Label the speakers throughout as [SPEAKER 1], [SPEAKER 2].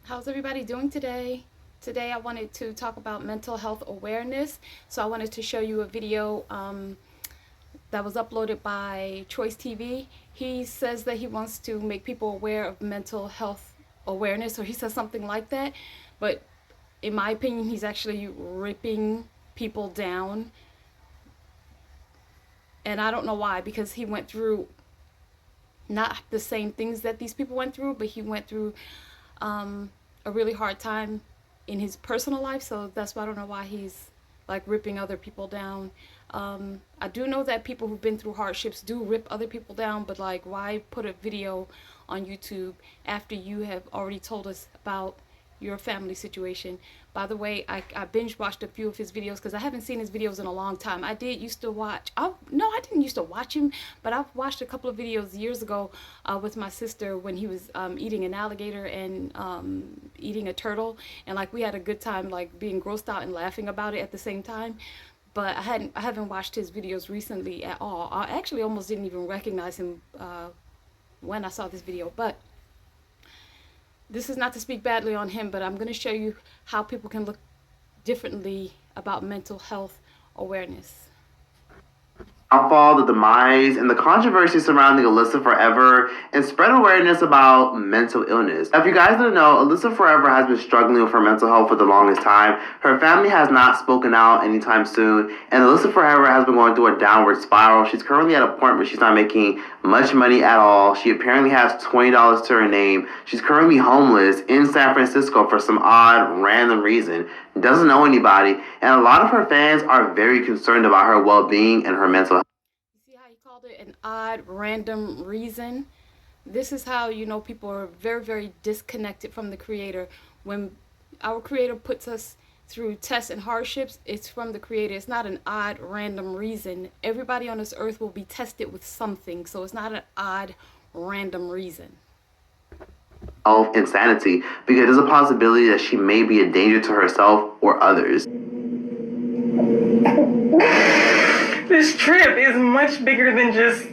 [SPEAKER 1] How's everybody doing today? Today I wanted to talk about mental health awareness. So I wanted to show you a video that was uploaded by Choice TV. He says that he wants to make people aware of mental health awareness, or he says something like that. But in my opinion, he's actually ripping people down. And I don't know why, because he went through not the same things that these people went through, but he went through a really hard time in his personal life. So that's why I don't know why he's like ripping other people down. I do know that people who've been through hardships do rip other people down, but like, why put a video on YouTube after you have already told us about your family situation? By the way, I binge watched a few of his videos because I haven't seen his videos in a long time. I did used to watch, no, I didn't used to watch him, but I've watched a couple of videos years ago with my sister when he was eating an alligator and eating a turtle, and like we had a good time like being grossed out and laughing about it at the same time. But I haven't watched his videos recently at all. I actually almost didn't even recognize him when I saw this video. But this is not to speak badly on him, but I'm going to show you how people can look differently about mental health awareness.
[SPEAKER 2] Downfall, the demise, and the controversy surrounding Alyssa Forever, and spread awareness about mental illness. If you guys didn't know, Alyssa Forever has been struggling with her mental health for the longest time. Her family has not spoken out anytime soon, and Alyssa Forever has been going through a downward spiral. She's currently at a point where she's not making much money at all. She apparently has $20 to her name. She's currently homeless in San Francisco for some odd, random reason. Doesn't know anybody, and a lot of her fans are very concerned about her well-being and her mental health.
[SPEAKER 1] See how he called it an odd, random reason? This is how you know people are very, very disconnected from the Creator. When our Creator puts us through tests and hardships, it's from the Creator. It's not an odd, random reason. Everybody on this earth will be tested with something, so it's not an odd, random reason.
[SPEAKER 2] Of insanity, because there's a possibility that she may be a danger to herself or others.
[SPEAKER 3] This trip is much bigger than just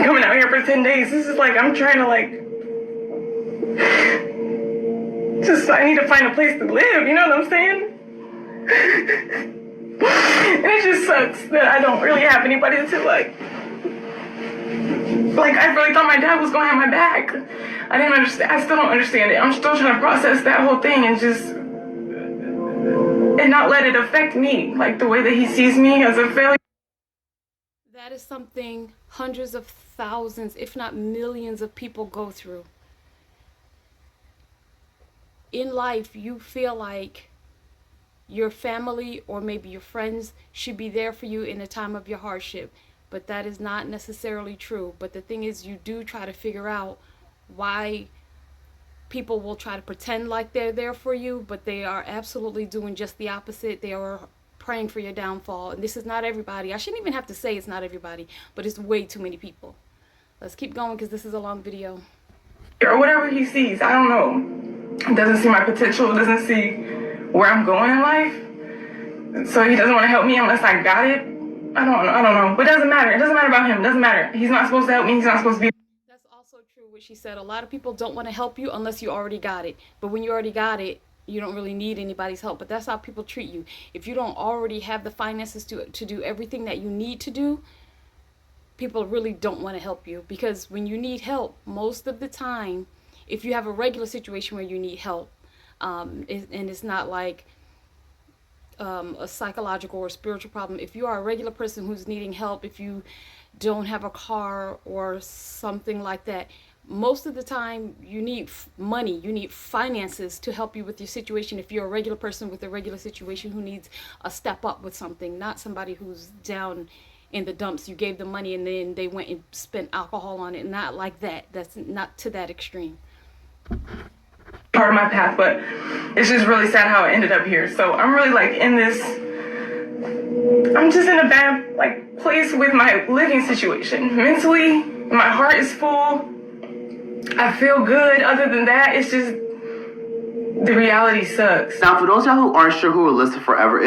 [SPEAKER 3] coming out here for 10 days. This is like, I'm trying to I need to find a place to live, you know what I'm saying? And it just sucks that I don't really have anybody to I really thought my dad was gonna have my back. I didn't understand. I still don't understand it. I'm still trying to process that whole thing and not let it affect me, like the way that he sees me as a failure.
[SPEAKER 1] That is something hundreds of thousands, if not millions of people go through. In life, you feel like your family or maybe your friends should be there for you in a time of your hardship. But that is not necessarily true. But the thing is, you do try to figure out why people will try to pretend like they're there for you, but they are absolutely doing just the opposite. They are praying for your downfall. And this is not everybody. I shouldn't even have to say it's not everybody, but it's way too many people. Let's keep going because this is a long video.
[SPEAKER 3] Or whatever he sees, I don't know. It doesn't see my potential, it doesn't see where I'm going in life. So he doesn't want to help me unless I got it. I don't know. But it doesn't matter. It doesn't matter about him. It doesn't matter. He's not supposed to help me. He's not supposed to be.
[SPEAKER 1] That's also true what she said. A lot of people don't want to help you unless you already got it. But when you already got it, you don't really need anybody's help. But that's how people treat you. If you don't already have the finances to do everything that you need to do, people really don't want to help you. Because when you need help, most of the time, if you have a regular situation where you need help, and it's not like a psychological or spiritual problem, if you are a regular person who's needing help, if you don't have a car or something like that, most of the time you need money, you need finances to help you with your situation. If you're a regular person with a regular situation who needs a step up with something, not somebody who's down in the dumps, you gave them money and then they went and spent alcohol on it. Not like that. That's not to that extreme.
[SPEAKER 3] Part of my path, but it's just really sad how it ended up here. So I'm really I'm just in a bad place with my living situation. Mentally, my heart is full. I feel good. Other than that, it's just the reality sucks.
[SPEAKER 2] Now, for those of y'all who aren't sure who Alyssa Forever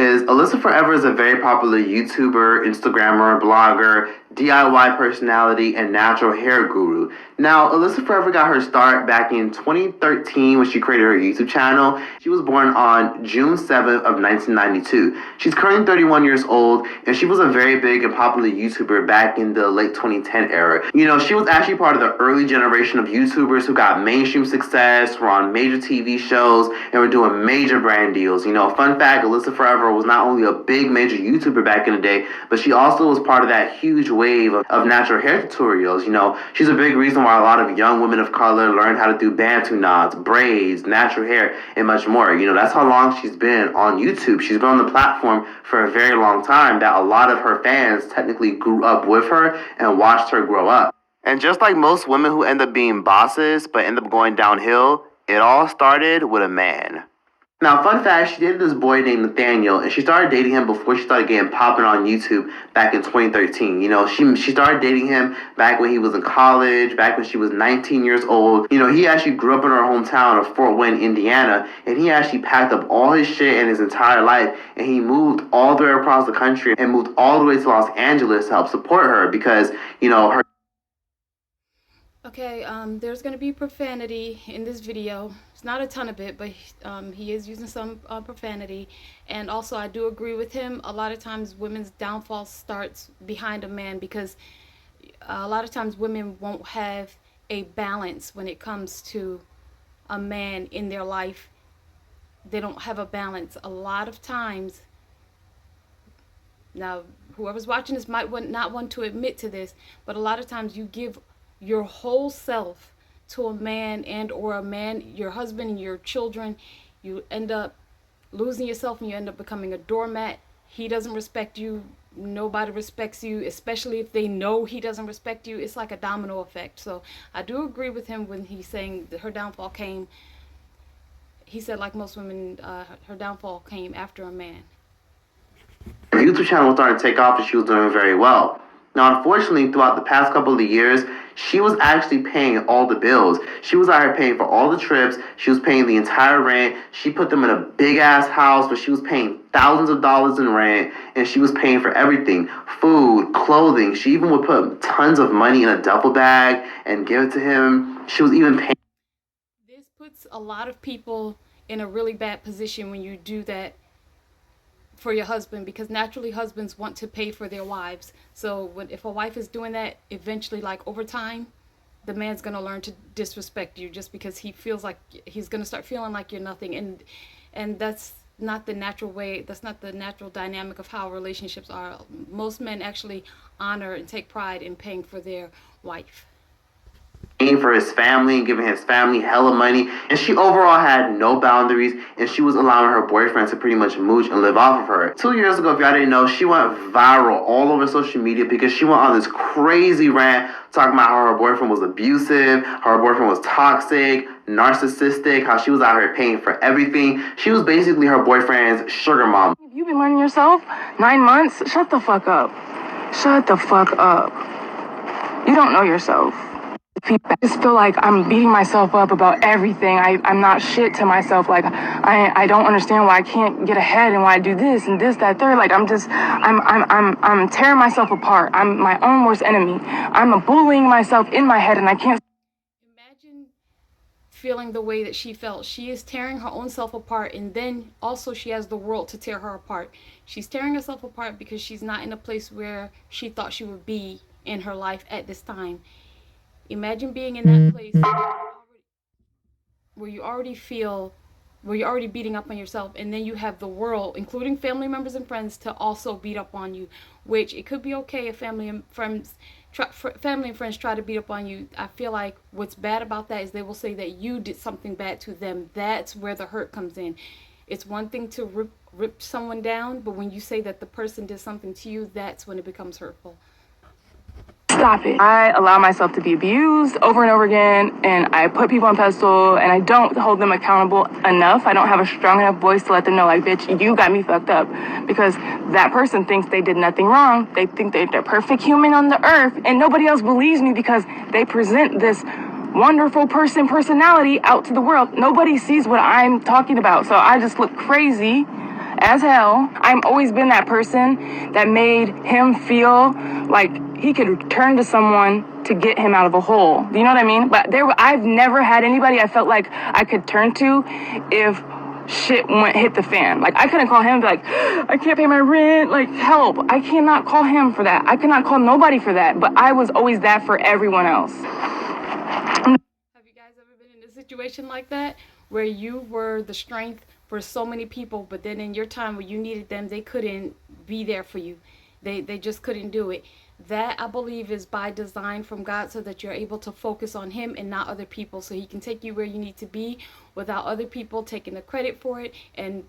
[SPEAKER 2] is a very popular YouTuber, Instagrammer, blogger, DIY personality, and natural hair guru. Now, Alyssa Forever got her start back in 2013 when she created her YouTube channel. She was born on June 7th of 1992. She's currently 31 years old, and she was a very big and popular YouTuber back in the late 2010 era. You know, she was actually part of the early generation of YouTubers who got mainstream success, were on major TV shows, and were doing major brand deals. You know, fun fact, Alyssa Forever was not only a big major YouTuber back in the day, but she also was part of that huge wave of natural hair tutorials. You know, she's a big reason why a lot of young women of color learned how to do bantu knots, braids, natural hair, and much more. You know, that's how long she's been on YouTube. She's been on the platform for a very long time that a lot of her fans technically grew up with her and watched her grow up. And just like most women who end up being bosses but end up going downhill, it all started with a man. Now, fun fact, she dated this boy named Nathaniel, and she started dating him before she started getting popping on YouTube back in 2013. You know, she started dating him back when he was in college, back when she was 19 years old. You know, he actually grew up in her hometown of Fort Wayne, Indiana, and he actually packed up all his shit and his entire life, and he moved all the way across the country and moved all the way to Los Angeles to help support her because, you know, her...
[SPEAKER 1] Okay, there's going to be profanity in this video. It's not a ton of it, but he is using some profanity. And also, I do agree with him. A lot of times, women's downfall starts behind a man because a lot of times women won't have a balance when it comes to a man in their life. They don't have a balance. A lot of times, now, whoever's watching this might not want to admit to this, but a lot of times you give your whole self to a man your husband and your children. You end up losing yourself and you end up becoming a doormat. He doesn't respect you. Nobody respects you, especially if they know he doesn't respect you. It's like a domino effect. So I do agree with him when he's saying that her downfall came. He said, like most women, her downfall came after a man.
[SPEAKER 2] Her YouTube channel was starting to take off and she was doing very well. Now, unfortunately, throughout the past couple of years, she was actually paying all the bills. She was out here paying for all the trips. She was paying the entire rent. She put them in a big-ass house where she was paying thousands of dollars in rent, and she was paying for everything. Food, clothing. She even would put tons of money in a duffel bag and give it to him. She was even paying...
[SPEAKER 1] This puts a lot of people in a really bad position when you do that for your husband, because naturally husbands want to pay for their wives. So if a wife is doing that, eventually, like over time, the man's gonna learn to disrespect you just because he feels like he's gonna start feeling like you're nothing, and that's not the natural way. That's not the natural dynamic of how relationships are. Most men actually honor and take pride in paying for their wife.
[SPEAKER 2] For his family and giving his family hella money, and she overall had no boundaries, and she was allowing her boyfriend to pretty much mooch and live off of her. 2 years ago, if y'all didn't know, she went viral all over social media because she went on this crazy rant talking about how her boyfriend was abusive, how her boyfriend was toxic, narcissistic, how she was out here paying for everything. She was basically her boyfriend's sugar mom.
[SPEAKER 3] You've been learning yourself 9 months? Shut the fuck up. Shut the fuck up. You don't know yourself. I just feel like I'm beating myself up about everything. I'm not shit to myself. Like, I don't understand why I can't get ahead and why I do this and this, that, third. Like, I'm tearing myself apart. I'm my own worst enemy. I'm bullying myself in my head and I can't.
[SPEAKER 1] Imagine feeling the way that she felt. She is tearing her own self apart, and then also she has the world to tear her apart. She's tearing herself apart because she's not in a place where she thought she would be in her life at this time. Imagine being in that place where you're already beating up on yourself, and then you have the world, including family members and friends, to also beat up on you. Which it could be okay if family and friends try to beat up on you. I feel like what's bad about that is they will say that you did something bad to them. That's where the hurt comes in. It's one thing to rip someone down, but when you say that the person did something to you, that's when it becomes hurtful.
[SPEAKER 3] Stop it. I allow myself to be abused over and over again, and I put people on pedestal, and I don't hold them accountable enough. I don't have a strong enough voice to let them know, like, bitch, you got me fucked up. Because that person thinks they did nothing wrong. They think they're the perfect human on the earth, and nobody else believes me because they present this wonderful personality out to the world. Nobody sees what I'm talking about, so I just look crazy as hell. I've always been that person that made him feel like he could turn to someone to get him out of a hole. Do you know what I mean? But I've never had anybody I felt like I could turn to if shit hit the fan. Like, I couldn't call him and be like, I can't pay my rent, like, help. I cannot call him for that. I cannot call nobody for that. But I was always that for everyone else.
[SPEAKER 1] Have you guys ever been in a situation like that where you were the strength for so many people, but then in your time where you needed them, they couldn't be there for you? They just couldn't do it. That, I believe, is by design from God, so that you're able to focus on him and not other people, so he can take you where you need to be without other people taking the credit for it. And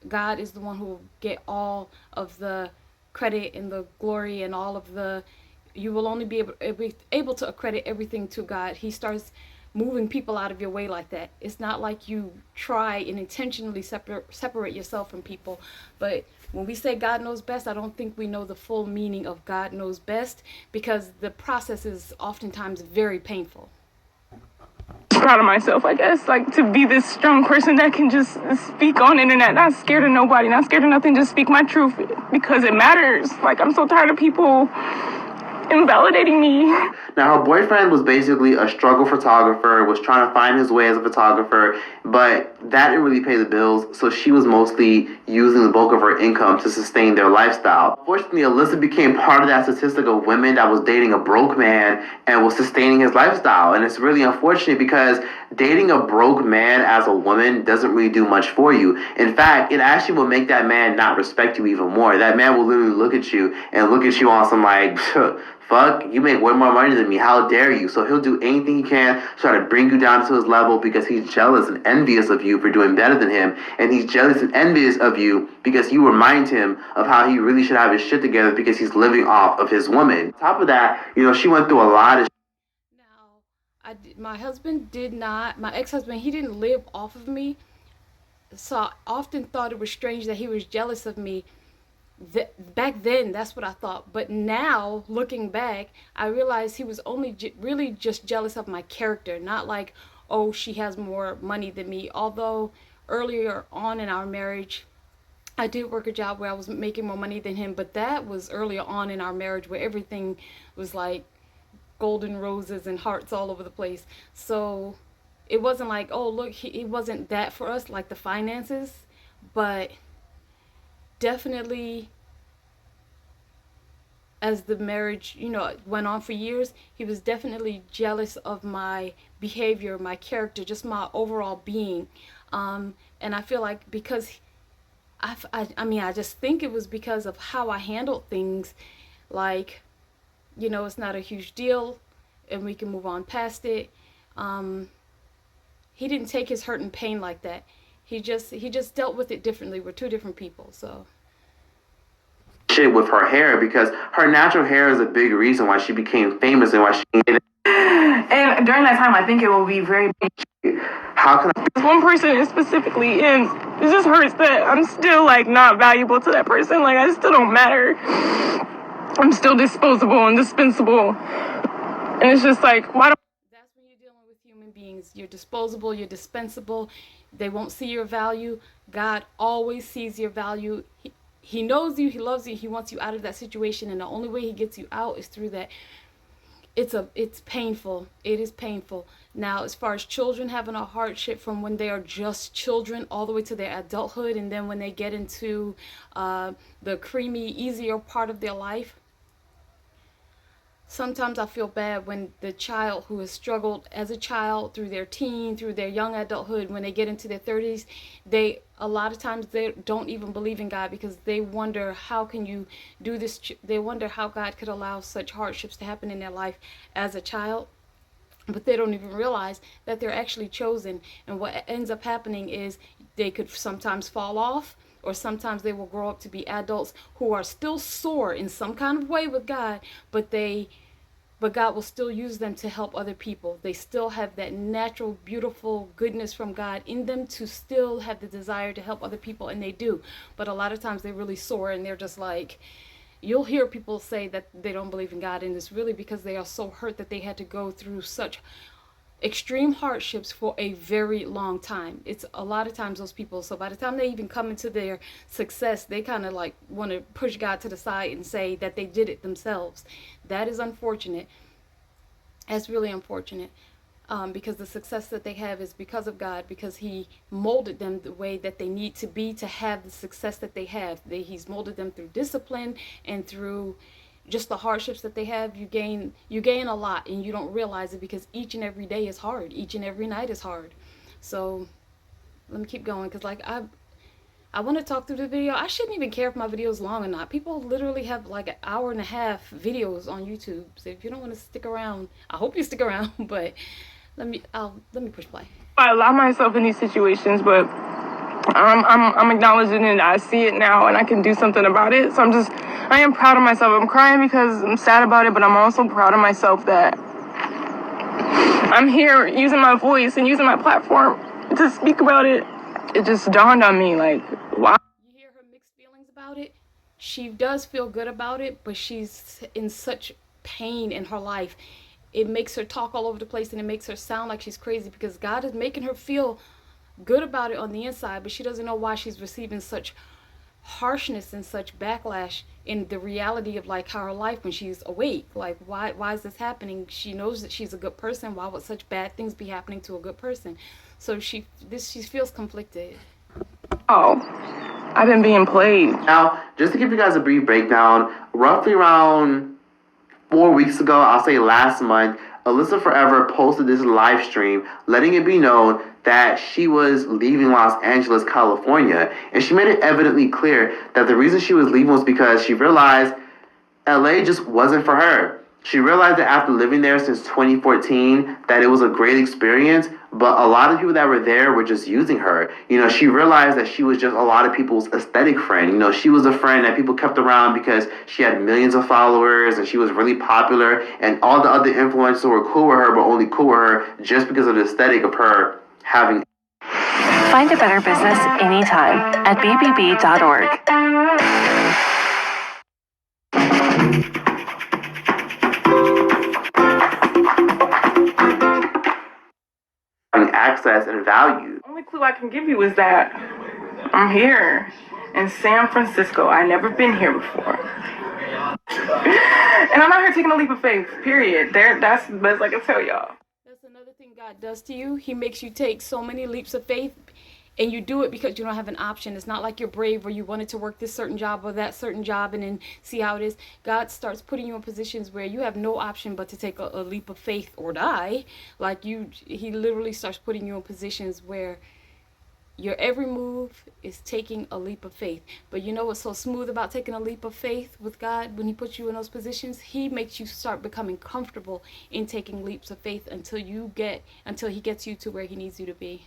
[SPEAKER 1] God is the one who will get all of the credit and the glory and all of the, you will only be able to accredit everything to God. He starts moving people out of your way like that. It's not like you try and intentionally separate yourself from people. But when we say God knows best, I don't think we know the full meaning of God knows best, because the process is oftentimes very painful.
[SPEAKER 3] Proud of myself, I guess, like, to be this strong person that can just speak on the internet, not scared of nobody, not scared of nothing, just speak my truth because it matters. Like, I'm so tired of people invalidating me.
[SPEAKER 2] Now, her boyfriend was basically a struggle photographer, was trying to find his way as a photographer, but that didn't really pay the bills, so she was mostly using the bulk of her income to sustain their lifestyle. Unfortunately, Alyssa became part of that statistic of women that was dating a broke man and was sustaining his lifestyle. And it's really unfortunate, because dating a broke man as a woman doesn't really do much for you. In fact, it actually will make that man not respect you even more. That man will literally look at you on some like, fuck, you make way more money than me, how dare you? So he'll do anything he can to try to bring you down to his level, because he's jealous and envious of you for doing better than him. And he's jealous and envious of you because you remind him of how he really should have his shit together, because he's living off of his woman. On top of that, she went through a lot of
[SPEAKER 1] My husband did not, my ex-husband, he didn't live off of me. So I often thought it was strange that he was jealous of me. Back then, that's what I thought. But now, looking back, I realized he was only really just jealous of my character, not like, oh, she has more money than me. Although earlier on in our marriage, I did work a job where I was making more money than him, but that was earlier on in our marriage, where everything was like golden roses and hearts all over the place. So it wasn't like, oh, look, it wasn't that for us, like the finances. But definitely, as the marriage, went on for years, he was definitely jealous of my behavior, my character, just my overall being. And I feel like, because I just think it was because of how I handled things. Like, it's not a huge deal and we can move on past it. He didn't take his hurt and pain like that. He just dealt with it differently. We're two different people, so.
[SPEAKER 2] Shit with her hair, because her natural hair is a big reason why she became famous and why she made it.
[SPEAKER 3] And during that time, I think it will be very big.
[SPEAKER 2] How can I?
[SPEAKER 3] One person specifically, and it just hurts that I'm still, like, not valuable to that person. Like, I still don't matter. I'm still disposable and dispensable. And it's just like, why don't...
[SPEAKER 1] That's when you're dealing with human beings. You're disposable, you're dispensable. They won't see your value. God always sees your value. He knows you, he loves you, he wants you out of that situation, and the only way he gets you out is through that. It's painful. It is painful. Now, as far as children having a hardship from when they are just children all the way to their adulthood, and then when they get into the creamy, easier part of their life, sometimes I feel bad when the child who has struggled as a child through their teen, through their young adulthood, when they get into their 30s, a lot of times they don't even believe in God, because they wonder, how can you do this? They wonder how God could allow such hardships to happen in their life as a child. But they don't even realize that they're actually chosen. And what ends up happening is they could sometimes fall off, or sometimes they will grow up to be adults who are still sore in some kind of way with God, but God will still use them to help other people. They still have that natural, beautiful goodness from God in them to still have the desire to help other people, and they do. But a lot of times they're really sore, and they're just like, you'll hear people say that they don't believe in God, and it's really because they are so hurt that they had to go through such extreme hardships for a very long time. It's a lot of times those people, so by the time they even come into their success, they kind of like want to push God to the side and say that they did it themselves. That is unfortunate. That's really unfortunate. Because the success that they have is because of God, because He molded them the way that they need to be to have the success that they have. He's molded them through discipline and through just the hardships that they have. You gain a lot, and you don't realize it because each and every day is hard. Each and every night is hard. So let me keep going, because like I want to talk through the video. I shouldn't even care if my video is long or not. People literally have like an hour and a half videos on YouTube. So if you don't want to stick around, I hope you stick around. But let me push play.
[SPEAKER 3] I allow myself in these situations, but I'm acknowledging it. I see it now, and I can do something about it. So I am proud of myself. I'm crying because I'm sad about it, but I'm also proud of myself that I'm here using my voice and using my platform to speak about it. It just dawned on me, like, wow.
[SPEAKER 1] You hear her mixed feelings about it? She does feel good about it, but she's in such pain in her life. It makes her talk all over the place, and it makes her sound like she's crazy because God is making her feel good about it on the inside, but she doesn't know why she's receiving such harshness and such backlash in the reality of like how her life when she's awake. Like why is this happening? She knows that she's a good person. Why would such bad things be happening to a good person? So she feels conflicted.
[SPEAKER 3] Oh, I've been being played.
[SPEAKER 2] Now, just to give you guys a brief breakdown, roughly around 4 weeks ago, I'll say last month, Alyssa Forever posted this live stream letting it be known that she was leaving Los Angeles, California. And she made it evidently clear that the reason she was leaving was because she realized LA just wasn't for her. She realized that after living there since 2014 that it was a great experience, but a lot of people that were there were just using her. You know, she realized that she was just a lot of people's aesthetic friend. You know, she was a friend that people kept around because she had millions of followers and she was really popular, and all the other influencers were cool with her, but only cool with her just because of the aesthetic of her having.
[SPEAKER 4] Find a better business anytime at bbb.org.
[SPEAKER 2] Access and value.
[SPEAKER 3] The only clue I can give you is that I'm here in San Francisco. I've never been here before. And I'm out here taking a leap of faith, period. That's the best I can tell y'all.
[SPEAKER 1] That's another thing God does to you. He makes you take so many leaps of faith, and you do it because you don't have an option. It's not like you're brave or you wanted to work this certain job or that certain job and then see how it is. God starts putting you in positions where you have no option but to take a leap of faith or die. He literally starts putting you in positions where your every move is taking a leap of faith. But you know what's so smooth about taking a leap of faith with God? When He puts you in those positions, He makes you start becoming comfortable in taking leaps of faith until He gets you to where He needs you to be.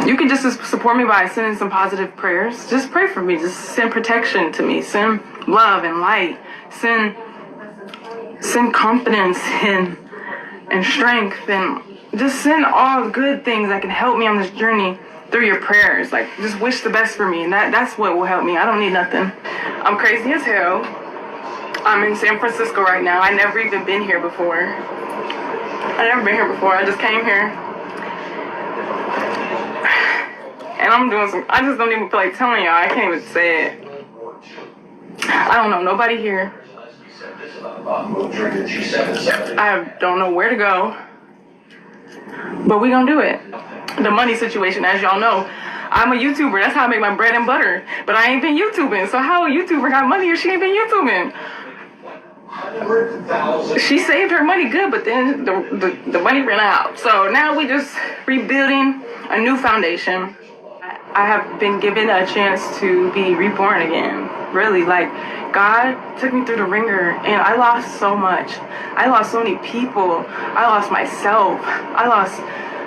[SPEAKER 3] You can just support me by sending some positive prayers. Just pray for me. Just send protection to me. Send love and light. Send confidence and strength, and just send all good things that can help me on this journey through your prayers. Like, just wish the best for me, and that's what will help me. I don't need nothing. I'm crazy as hell. I'm in San Francisco right now. I never even been here before. I just came here. And I just don't even feel like telling y'all. I can't even say it. I don't know nobody here. I don't know where to go. But we gonna do it. The money situation, as y'all know, I'm a YouTuber. That's how I make my bread and butter. But I ain't been YouTubing. So how a YouTuber got money if she ain't been YouTubing? She saved her money good, but then the money ran out. So now we just rebuilding a new foundation. I have been given a chance to be reborn again. Really, like, God took me through the ringer, and I lost so much. I lost so many people. I lost myself. I lost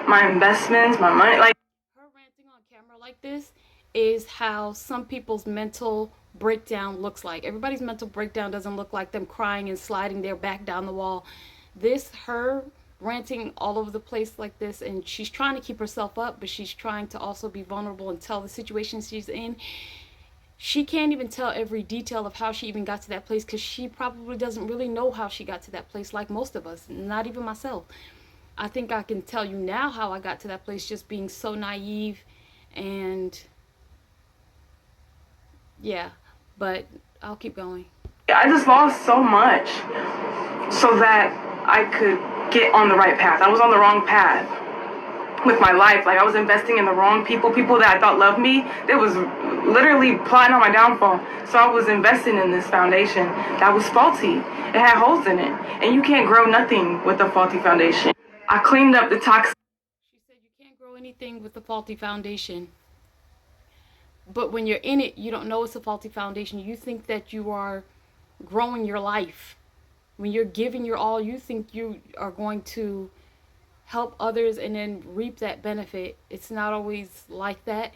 [SPEAKER 3] my investments, my money. Like,
[SPEAKER 1] her ranting on camera like this is how some people's mental breakdown looks like. Everybody's mental breakdown doesn't look like them crying and sliding their back down the wall. Her ranting all over the place like this, and she's trying to keep herself up, but she's trying to also be vulnerable and tell the situation she's in. She can't even tell every detail of how she even got to that place, because she probably doesn't really know how she got to that place, like most of us, not even myself. I think I can tell you now how I got to that place, just being so naive. And yeah, but I'll keep going.
[SPEAKER 3] I just lost so much so that I could get on the right path. I was on the wrong path with my life. Like, I was investing in the wrong people that I thought loved me. They was literally plotting on my downfall. So I was investing in this foundation that was faulty. It had holes in it. And you can't grow nothing with a faulty foundation. I cleaned up the toxic.
[SPEAKER 1] She said you can't grow anything with a faulty foundation. But when you're in it, you don't know it's a faulty foundation. You think that you are growing your life. When you're giving your all, you think you are going to help others and then reap that benefit. It's not always like that.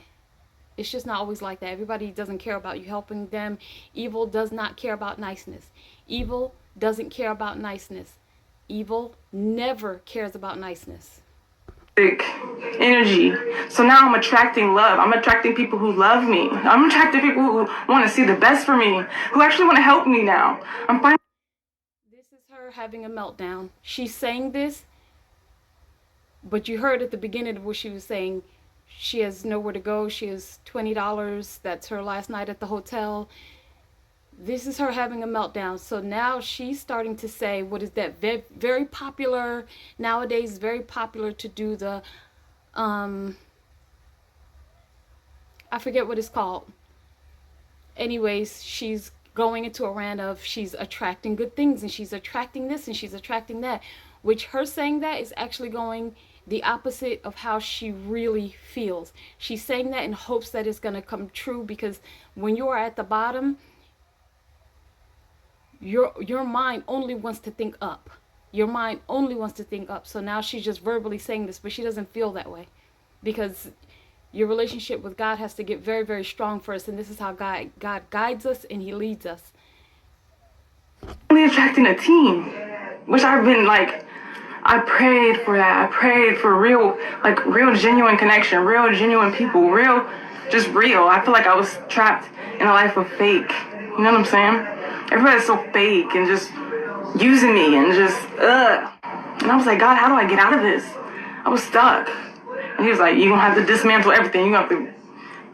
[SPEAKER 1] It's just not always like that. Everybody doesn't care about you helping them. Evil does not care about niceness. Evil doesn't care about niceness. Evil never cares about niceness.
[SPEAKER 3] Energy. So now I'm attracting love. I'm attracting people who love me. I'm attracting people who want to see the best for me, who actually want to help me now. I'm finding.
[SPEAKER 1] This is her having a meltdown. She's saying this, but you heard at the beginning of what she was saying. She has nowhere to go. She has $20. That's her last night at the hotel. This is her having a meltdown. So now she's starting to say, what is that? Very popular nowadays, very popular to do the, I forget what it's called. Anyways, she's going into a rant of she's attracting good things and she's attracting this and she's attracting that, which her saying that is actually going the opposite of how she really feels. She's saying that in hopes that it's going to come true, because when you are at the bottom, your mind only wants to think up. Your mind only wants to think up. So now she's just verbally saying this, but she doesn't feel that way, because your relationship with God has to get very, very strong first, and this is how God guides us and he leads us.
[SPEAKER 3] Only attracting a team, which I've been like, I prayed for that. I prayed for real genuine connection, real genuine people, just real. I feel like I was trapped in a life of fake. You know what I'm saying? Everybody's so fake and just using me and just, And I was like, God, how do I get out of this? I was stuck. And he was like, you're going to have to dismantle everything. You're going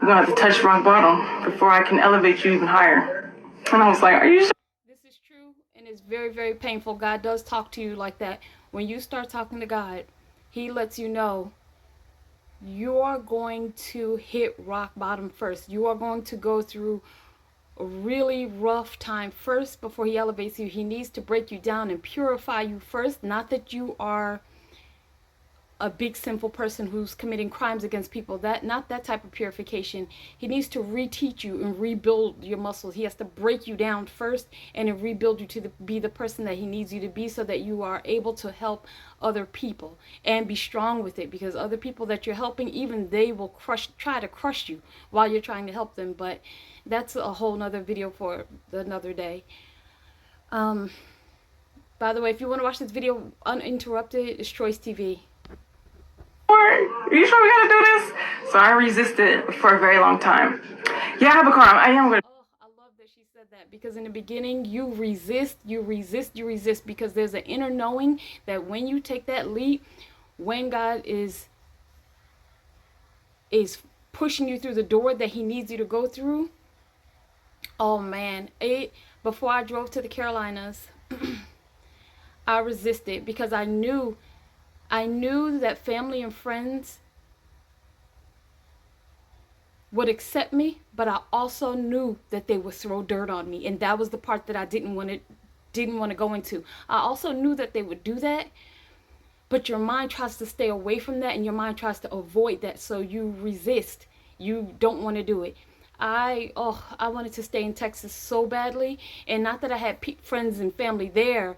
[SPEAKER 3] to have to touch rock bottom before I can elevate you even higher. And I was like, are you sure?
[SPEAKER 1] This is true, and it's very, very painful. God does talk to you like that. When you start talking to God, he lets you know you are going to hit rock bottom first. You are going to go through a really rough time first before he elevates you. He needs to break you down and purify you first. Not that you are a big sinful person who's committing crimes against people. Not that type of purification. He needs to reteach you and rebuild your muscles. He has to break you down first and then rebuild you to be the person that he needs you to be, so that you are able to help other people and be strong with it, because other people that you're helping, even they will try to crush you while you're trying to help them. But that's a whole nother video for another day. By the way, if you want to watch this video uninterrupted, it's Choice TV.
[SPEAKER 3] Are you sure we gotta do this? So I resisted for a very long time. Yeah, I have a car. I am gonna.
[SPEAKER 1] Oh, I love that she said that, because in the beginning you resist, because there's an inner knowing that when you take that leap, when God is pushing you through the door that he needs you to go through. Oh man, before I drove to the Carolinas, I resisted, because I knew that family and friends would accept me, but I also knew that they would throw dirt on me, and that was the part that I didn't want to go into. I also knew that they would do that, but your mind tries to stay away from that, and your mind tries to avoid that, so you resist. You don't want to do it. I wanted to stay in Texas so badly, and not that I had friends and family there,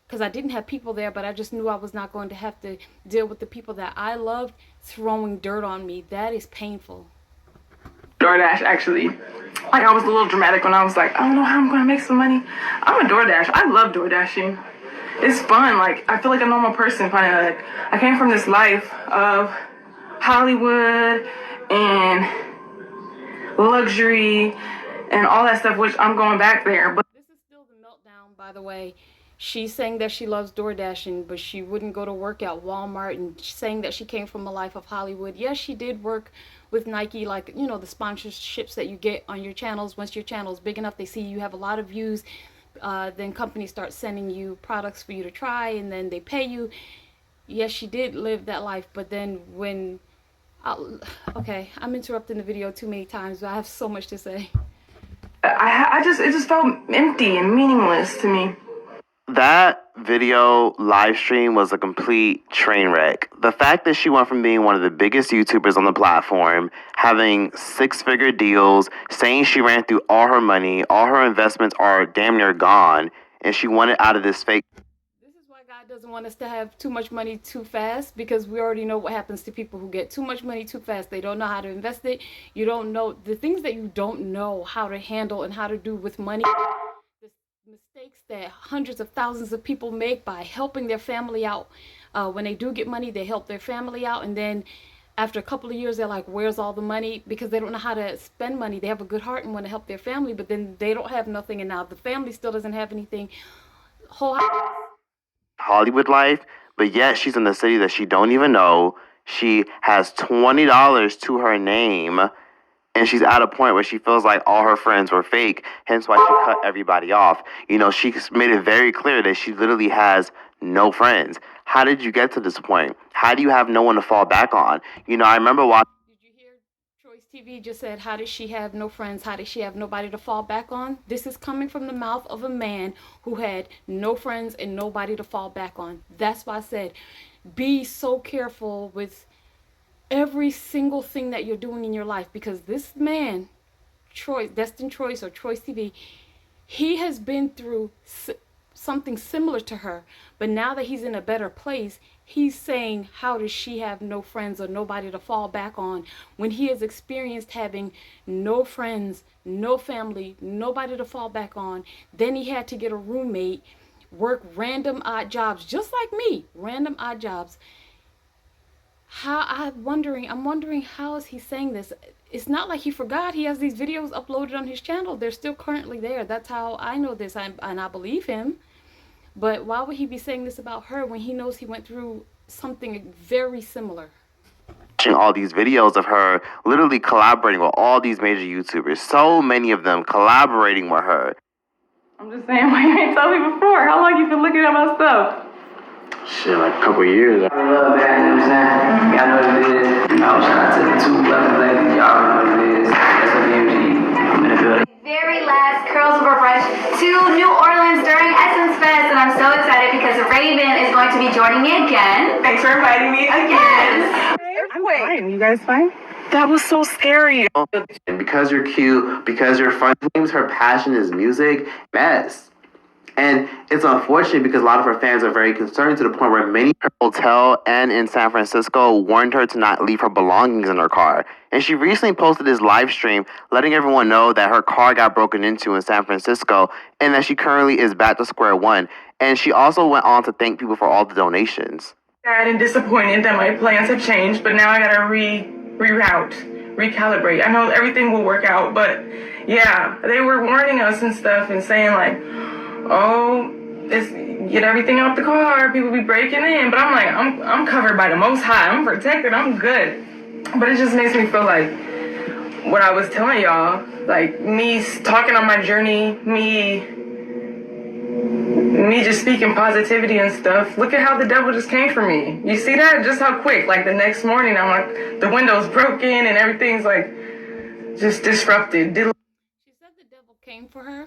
[SPEAKER 1] because I didn't have people there, but I just knew I was not going to have to deal with the people that I loved throwing dirt on me. That is painful.
[SPEAKER 3] DoorDash, actually. Like, I was a little dramatic when I was like, I don't know how I'm going to make some money. I'm a DoorDash. I love DoorDashing. It's fun. Like, I feel like a normal person. Like, I came from this life of Hollywood and luxury and all that stuff, which I'm going back there. But
[SPEAKER 1] this is still the meltdown, by the way. She's saying that she loves door dashing, but she wouldn't go to work at Walmart, and saying that she came from a life of Hollywood. Yes, she did work with Nike, like, you know, the sponsorships that you get on your channels. Once your channel's big enough, they see you have a lot of views, then companies start sending you products for you to try, and then they pay you. Yes, she did live that life, but then when... okay, I'm interrupting the video too many times, but I have so much to say.
[SPEAKER 3] It just felt empty and meaningless to me.
[SPEAKER 2] That video live stream was a complete train wreck. The fact that she went from being one of the biggest YouTubers on the platform, having six-figure deals, saying she ran through all her money, all her investments are damn near gone, and she wanted out of this fake...
[SPEAKER 1] This is why God doesn't want us to have too much money too fast, because we already know what happens to people who get too much money too fast. They don't know how to invest it. You don't know the things that you don't know how to handle and how to do with money. The mistakes that hundreds of thousands of people make by helping their family out. When they do get money, they help their family out, and then after a couple of years, they're like, where's all the money? Because they don't know how to spend money. They have a good heart and want to help their family, but then they don't have nothing, and now the family still doesn't have anything. Whole
[SPEAKER 2] Hollywood life, but yet she's in a city that she don't even know. She has $20 to her name, and she's at a point where she feels like all her friends were fake, hence why she cut everybody off. You know, she made it very clear that she literally has no friends. How did you get to this point? How do you have no one to fall back on? You know, I remember watching...
[SPEAKER 1] Did you hear Troy's TV just said, how does she have no friends? How does she have nobody to fall back on? This is coming from the mouth of a man who had no friends and nobody to fall back on. That's why I said, be so careful with every single thing that you're doing in your life, because this man, Troy, Destined Choice or Troy's TV, he has been through something similar to her, but now that he's in a better place, he's saying, how does she have no friends or nobody to fall back on, when he has experienced having no friends, no family, nobody to fall back on. Then he had to get a roommate, work random odd jobs, just like me, random odd jobs. I'm wondering how is he saying this? It's not like he forgot. He has these videos uploaded on his channel. They're still currently there. That's how I know this, and I believe him. But why would he be saying this about her when he knows he went through something very similar?
[SPEAKER 2] Watching all these videos of her literally collaborating with all these major YouTubers, so many of them collaborating with her.
[SPEAKER 3] I'm just saying, why you ain't told me before? How long you been looking at my stuff?
[SPEAKER 2] Shit, like a couple of years.
[SPEAKER 5] I love that, you know what I'm saying? Y'all know what it is. You know, shout out to the 211 ladies. Y'all know what it is. That's what BMG. I'm in the building.
[SPEAKER 6] Very last Curls Over Brush to New Orleans during Essence Fest, and I'm so excited because Raven is going to be joining me again.
[SPEAKER 3] Thanks for inviting me again. I'm fine. You guys fine?
[SPEAKER 5] That was so scary.
[SPEAKER 2] And because you're cute, because you're fun, her passion is music, mess. And it's unfortunate because a lot of her fans are very concerned, to the point where many her hotel and in San Francisco warned her to not leave her belongings in her car. And she recently posted this live stream letting everyone know that her car got broken into in San Francisco and that she currently is back to square one. And she also went on to thank people for all the donations.
[SPEAKER 3] Sad and disappointed that my plans have changed, but now I gotta reroute, recalibrate. I know everything will work out, but yeah, they were warning us and stuff and saying like, oh, get everything out the car, people be breaking in. But I'm like, I'm covered by the Most High. I'm protected. I'm good. But it just makes me feel like what I was telling y'all, like me talking on my journey, me just speaking positivity and stuff. Look at how the devil just came for me. You see that? Just how quick. Like the next morning, I'm like, the window's broken and everything's like just disrupted.
[SPEAKER 1] She said the devil came for her.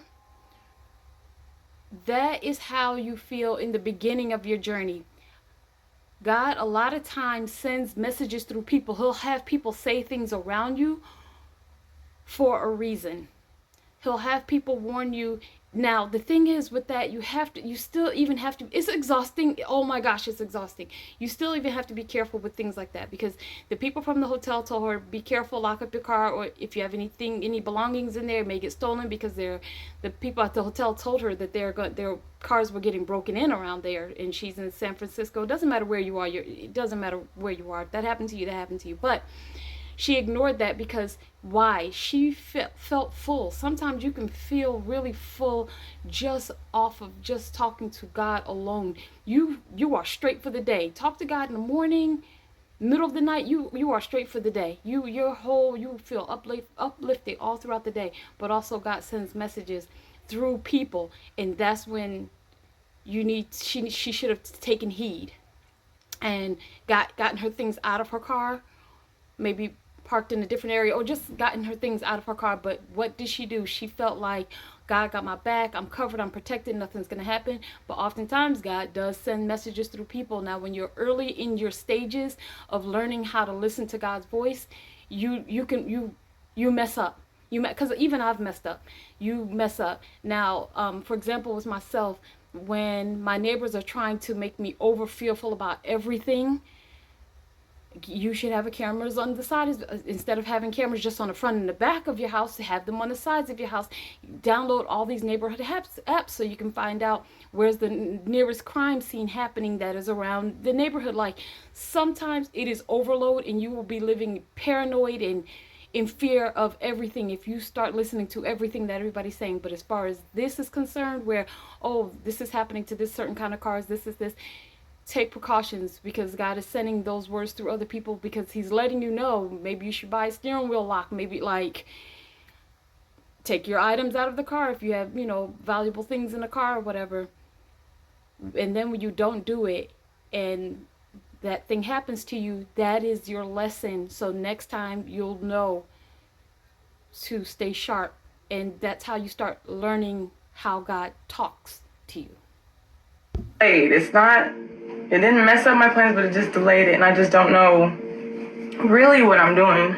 [SPEAKER 1] That is how you feel in the beginning of your journey. God a lot of times sends messages through people. He'll have people say things around you for a reason. He'll have people warn you. Now, the thing is with that, you still even have to, it's exhausting. Oh my gosh, it's exhausting. You still even have to be careful with things like that, because the people from the hotel told her, be careful, lock up your car, or if you have any belongings in there, it may get stolen, because the people at the hotel told her that their cars were getting broken in around there, and she's in San Francisco. It doesn't matter where you are. It doesn't matter where you are. If that happened to you, that happened to you. But She ignored that because why? She felt full. Sometimes you can feel really full just off of just talking to God alone. You are straight for the day. Talk to God in the morning, middle of the night, you are straight for the day. You feel uplifted all throughout the day. But also God sends messages through people, and that's when she should have taken heed and gotten her things out of her car, maybe parked in a different area, or just gotten her things out of her car. But what did she do? She felt like God got my back, I'm covered, I'm protected, nothing's gonna happen. But oftentimes God does send messages through people. Now when you're early in your stages of learning how to listen to God's voice, you mess up. Because even I've messed up. You mess up. Now, for example, with myself, when my neighbors are trying to make me over fearful about everything, you should have cameras on the sides instead of having cameras just on the front and the back of your house. Have them on the sides of your house. Download all these neighborhood apps so you can find out where's the nearest crime scene happening that is around the neighborhood. Like, sometimes it is overload and you will be living paranoid and in fear of everything if you start listening to everything that everybody's saying. But as far as this is concerned, where, oh, this is happening to this certain kind of cars, this, take precautions, because God is sending those words through other people, because he's letting you know, maybe you should buy a steering wheel lock, maybe like take your items out of the car if you have, valuable things in the car or whatever. And then when you don't do it and that thing happens to you, that is your lesson. So next time you'll know to stay sharp. And that's how you start learning how God talks to you.
[SPEAKER 3] It didn't mess up my plans, but it just delayed it, and I just don't know really what I'm doing.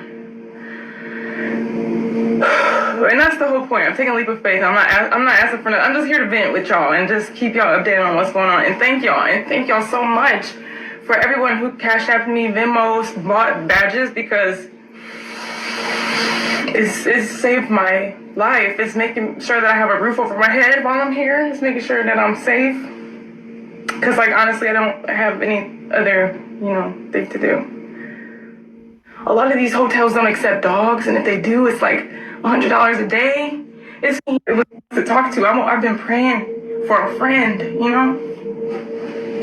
[SPEAKER 3] And that's the whole point. I'm taking a leap of faith. I'm not asking for nothing. I'm just here to vent with y'all and just keep y'all updated on what's going on. And thank y'all so much for everyone who cashed out me, Venmos, bought badges, because it's saved my life. It's making sure that I have a roof over my head while I'm here. It's making sure that I'm safe. Because, honestly, I don't have any other, thing to do. A lot of these hotels don't accept dogs, and if they do, it's like $100 a day. It was to talk to. I've been praying for a friend,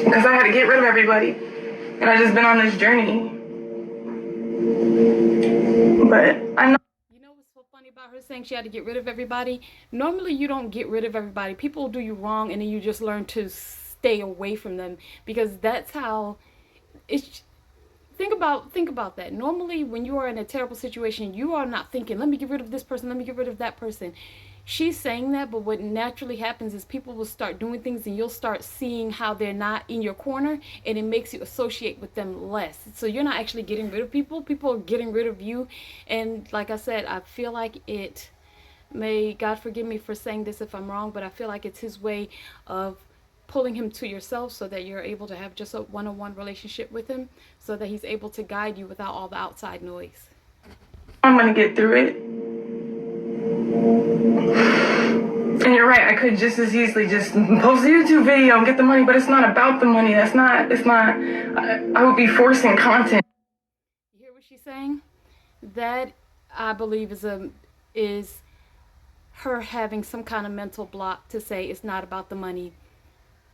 [SPEAKER 3] because I had to get rid of everybody. And I've just been on this journey. But I know.
[SPEAKER 1] You know what's so funny about her saying she had to get rid of everybody? Normally, you don't get rid of everybody. People do you wrong, and then you just learn to stay away from them, because that's how it's. Think about that. Normally when you are in a terrible situation, you are not thinking, let me get rid of this person, let me get rid of that person. She's saying that, but what naturally happens is people will start doing things, and you'll start seeing how they're not in your corner, and it makes you associate with them less. So you're not actually getting rid of people are getting rid of you. And like I said, I feel like it may, God forgive me for saying this if I'm wrong, but I feel like it's his way of pulling him to yourself, so that you're able to have just a one-on-one relationship with him, so that he's able to guide you without all the outside noise.
[SPEAKER 3] I'm gonna get through it. And you're right, I could just as easily just post a YouTube video and get the money, but it's not about the money. It's not, I would be forcing content.
[SPEAKER 1] You hear what she's saying? That, I believe, is her having some kind of mental block to say it's not about the money.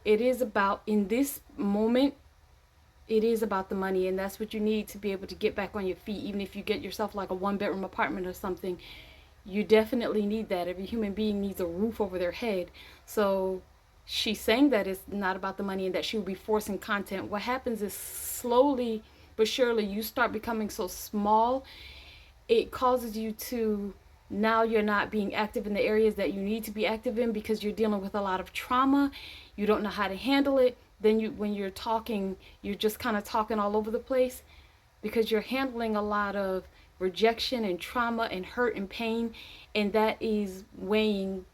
[SPEAKER 1] It is about, in this moment, it is about the money, and that's what you need to be able to get back on your feet. Even if you get yourself like a one-bedroom apartment or something, you definitely need that. Every human being needs a roof over their head. So she's saying that it's not about the money and that she will be forcing content. What happens is, slowly but surely, you start becoming so small, it causes you to, now you're not being active in the areas that you need to be active in, because you're dealing with a lot of trauma. You don't know how to handle it. Then when you're talking, you're just kind of talking all over the place, because you're handling a lot of rejection and trauma and hurt and pain, and that is weighing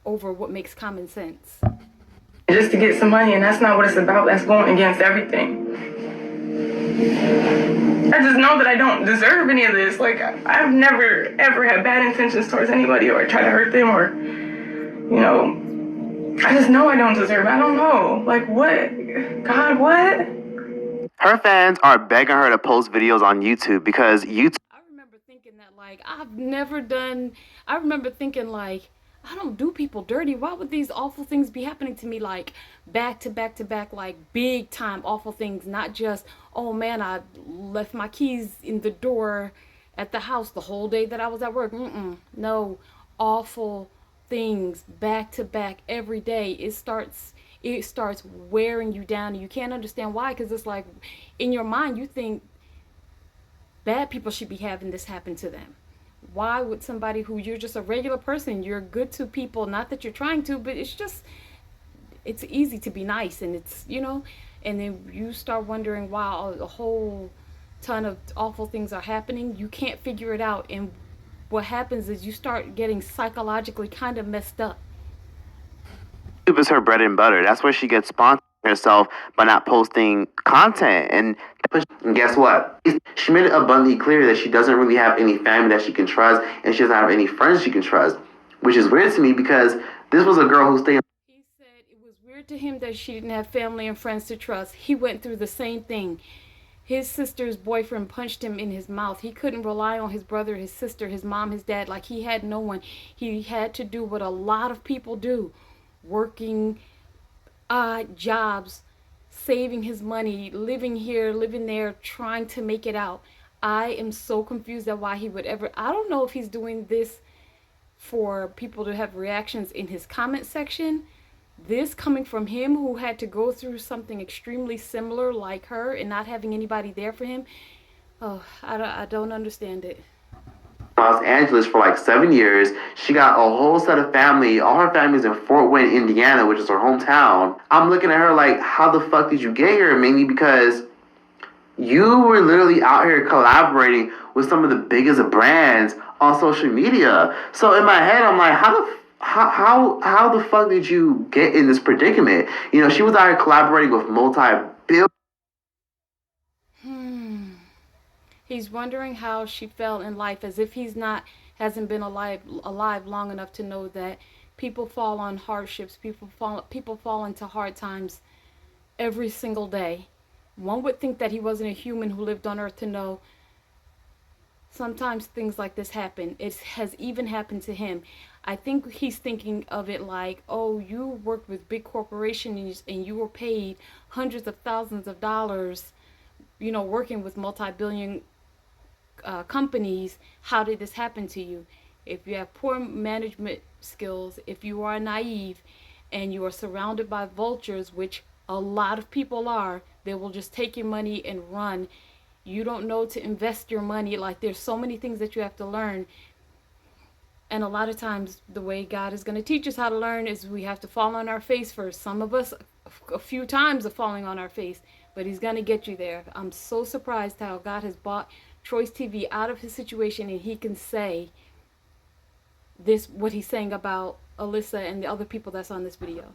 [SPEAKER 1] over what makes common sense.
[SPEAKER 3] Just to get some money, and that's not what it's about. That's going against everything. I just know that I don't deserve any of this. I've never, ever had bad intentions towards anybody or try to hurt them, or, I just know I don't deserve it. I don't know. What? God, what?
[SPEAKER 2] Her fans are begging her to post videos on YouTube, because YouTube
[SPEAKER 1] like, I remember thinking, like, I don't do people dirty. Why would these awful things be happening to me, like, back to back to back, like, big time awful things? Not just, oh man, I left my keys in the door at the house the whole day that I was at work. No, awful things back to back every day. It starts wearing you down, and you can't understand why, because it's like, in your mind, you think bad people should be having this happen to them. Why would somebody who, you're just a regular person, you're good to people, not that you're trying to, but it's easy to be nice, and and then you start wondering why a whole ton of awful things are happening. You can't figure it out, and what happens is you start getting psychologically kind of messed up.
[SPEAKER 2] YouTube is her bread and butter. That's where she gets sponsoring herself by not posting content. And guess what? She made it abundantly clear that she doesn't really have any family that she can trust, and she doesn't have any friends she can trust, which is weird to me because this was a girl who stayed.
[SPEAKER 1] He said it was weird to him that she didn't have family and friends to trust. He went through the same thing. His sister's boyfriend punched him in his mouth. He couldn't rely on his brother, his sister, his mom, his dad. Like, he had no one. He had to do what a lot of people do, working odd jobs, saving his money, living here, living there, trying to make it out. I am so confused at why he would ever. I don't know if he's doing this for people to have reactions in his comment section. This coming from him, who had to go through something extremely similar like her and not having anybody there for him. Oh, I don't understand it.
[SPEAKER 2] Los Angeles for like 7 years. She got a whole set of family. All her family's in Fort Wayne, Indiana, which is her hometown. I'm looking at her like, how the fuck did you get here? Mainly because you were literally out here collaborating with some of the biggest brands on social media. So in my head, I'm like, how the fuck did you get in this predicament? She was out here collaborating with multi-billion.
[SPEAKER 1] He's wondering how she fell in life, as if hasn't been alive long enough to know that people fall on hardships, people fall into hard times every single day. One would think that he wasn't a human who lived on earth to know sometimes things like this happen. It has even happened to him. I think he's thinking of it like, oh, you worked with big corporations and you were paid hundreds of thousands of dollars, working with multi-billion companies. How did this happen to you? If you have poor management skills, if you are naive, and you are surrounded by vultures, which a lot of people are, they will just take your money and run. You don't know to invest your money. Like, there's so many things that you have to learn. And a lot of times the way God is going to teach us how to learn is we have to fall on our face first. Some of us a few times of falling on our face, but he's going to get you there. I'm so surprised how God has bought Choice TV out of his situation, and he can say what he's saying about Alyssa and the other people that's on this video.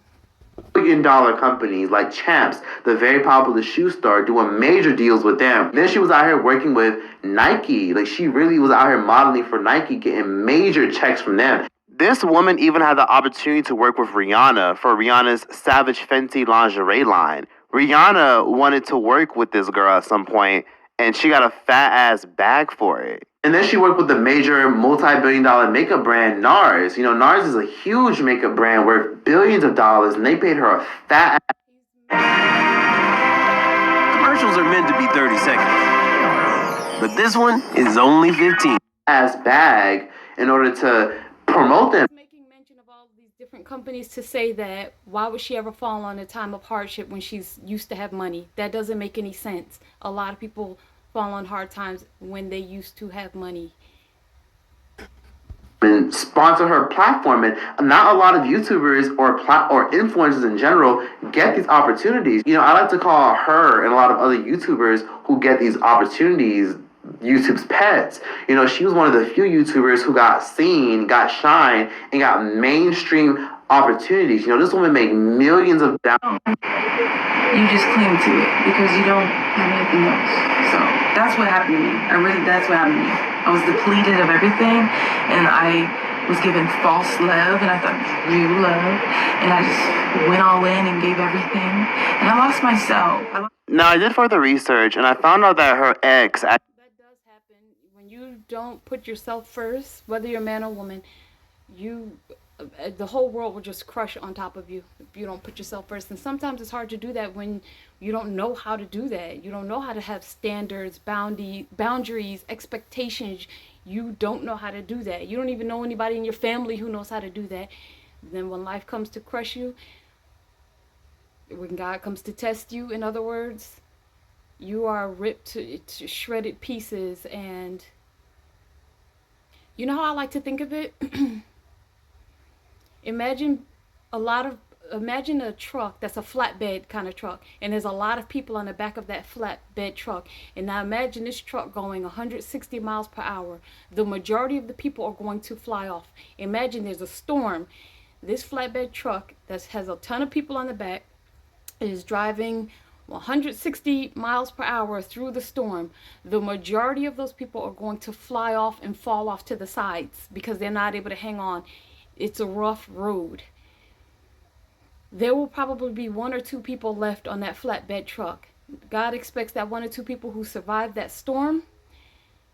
[SPEAKER 2] $1 billion companies like Champs, the very popular shoe store, doing major deals with them. Then she was out here working with Nike. Like, she really was out here modeling for Nike, getting major checks from them. This woman even had the opportunity to work with Rihanna for Rihanna's Savage Fenty lingerie line. Rihanna wanted to work with this girl at some point, and she got a fat ass bag for it. And then she worked with the major multi-billion-dollar makeup brand NARS. NARS is a huge makeup brand worth billions of dollars, and they paid her a fat ass.
[SPEAKER 7] Commercials are meant to be 30 seconds, but this one is only 15.
[SPEAKER 2] Ass bag in order to promote them.
[SPEAKER 1] Making mention of all these different companies to say that why would she ever fall on a time of hardship when she's used to have money? That doesn't make any sense. A lot of people fall on hard times when they used to have money.
[SPEAKER 2] And sponsor her platform, and not a lot of YouTubers or influencers in general get these opportunities. I like to call her and a lot of other YouTubers who get these opportunities YouTube's pets. She was one of the few YouTubers who got seen, got shine, and got mainstream opportunities. This woman made millions of dollars.
[SPEAKER 3] You just cling to it because you don't have anything else. So that's what happened to me. That's what happened to me. I was depleted of everything, and I was given false love, and I thought it was real love, and I just went all in and gave everything, and I lost myself.
[SPEAKER 2] Now, I did further research, and I found out that her ex...
[SPEAKER 1] That does happen. When you don't put yourself first, whether you're a man or woman, the whole world will just crush on top of you if you don't put yourself first. And sometimes it's hard to do that when you don't know how to do that. You don't know how to have standards, boundaries, expectations. You don't know how to do that. You don't even know anybody in your family who knows how to do that. Then when life comes to crush you, when God comes to test you, in other words, you are ripped to shredded pieces. And you know how I like to think of it? Imagine a truck that's a flatbed kind of truck, and there's a lot of people on the back of that flatbed truck. And now imagine this truck going 160 miles per hour. The majority of the people are going to fly off. Imagine there's a storm. This flatbed truck that has a ton of people on the back is driving 160 miles per hour through the storm. The majority of those people are going to fly off and fall off to the sides because they're not able to hang on. It's a rough road. There will probably be 1 or 2 people left on that flatbed truck. God expects that 1 or 2 people who survived that storm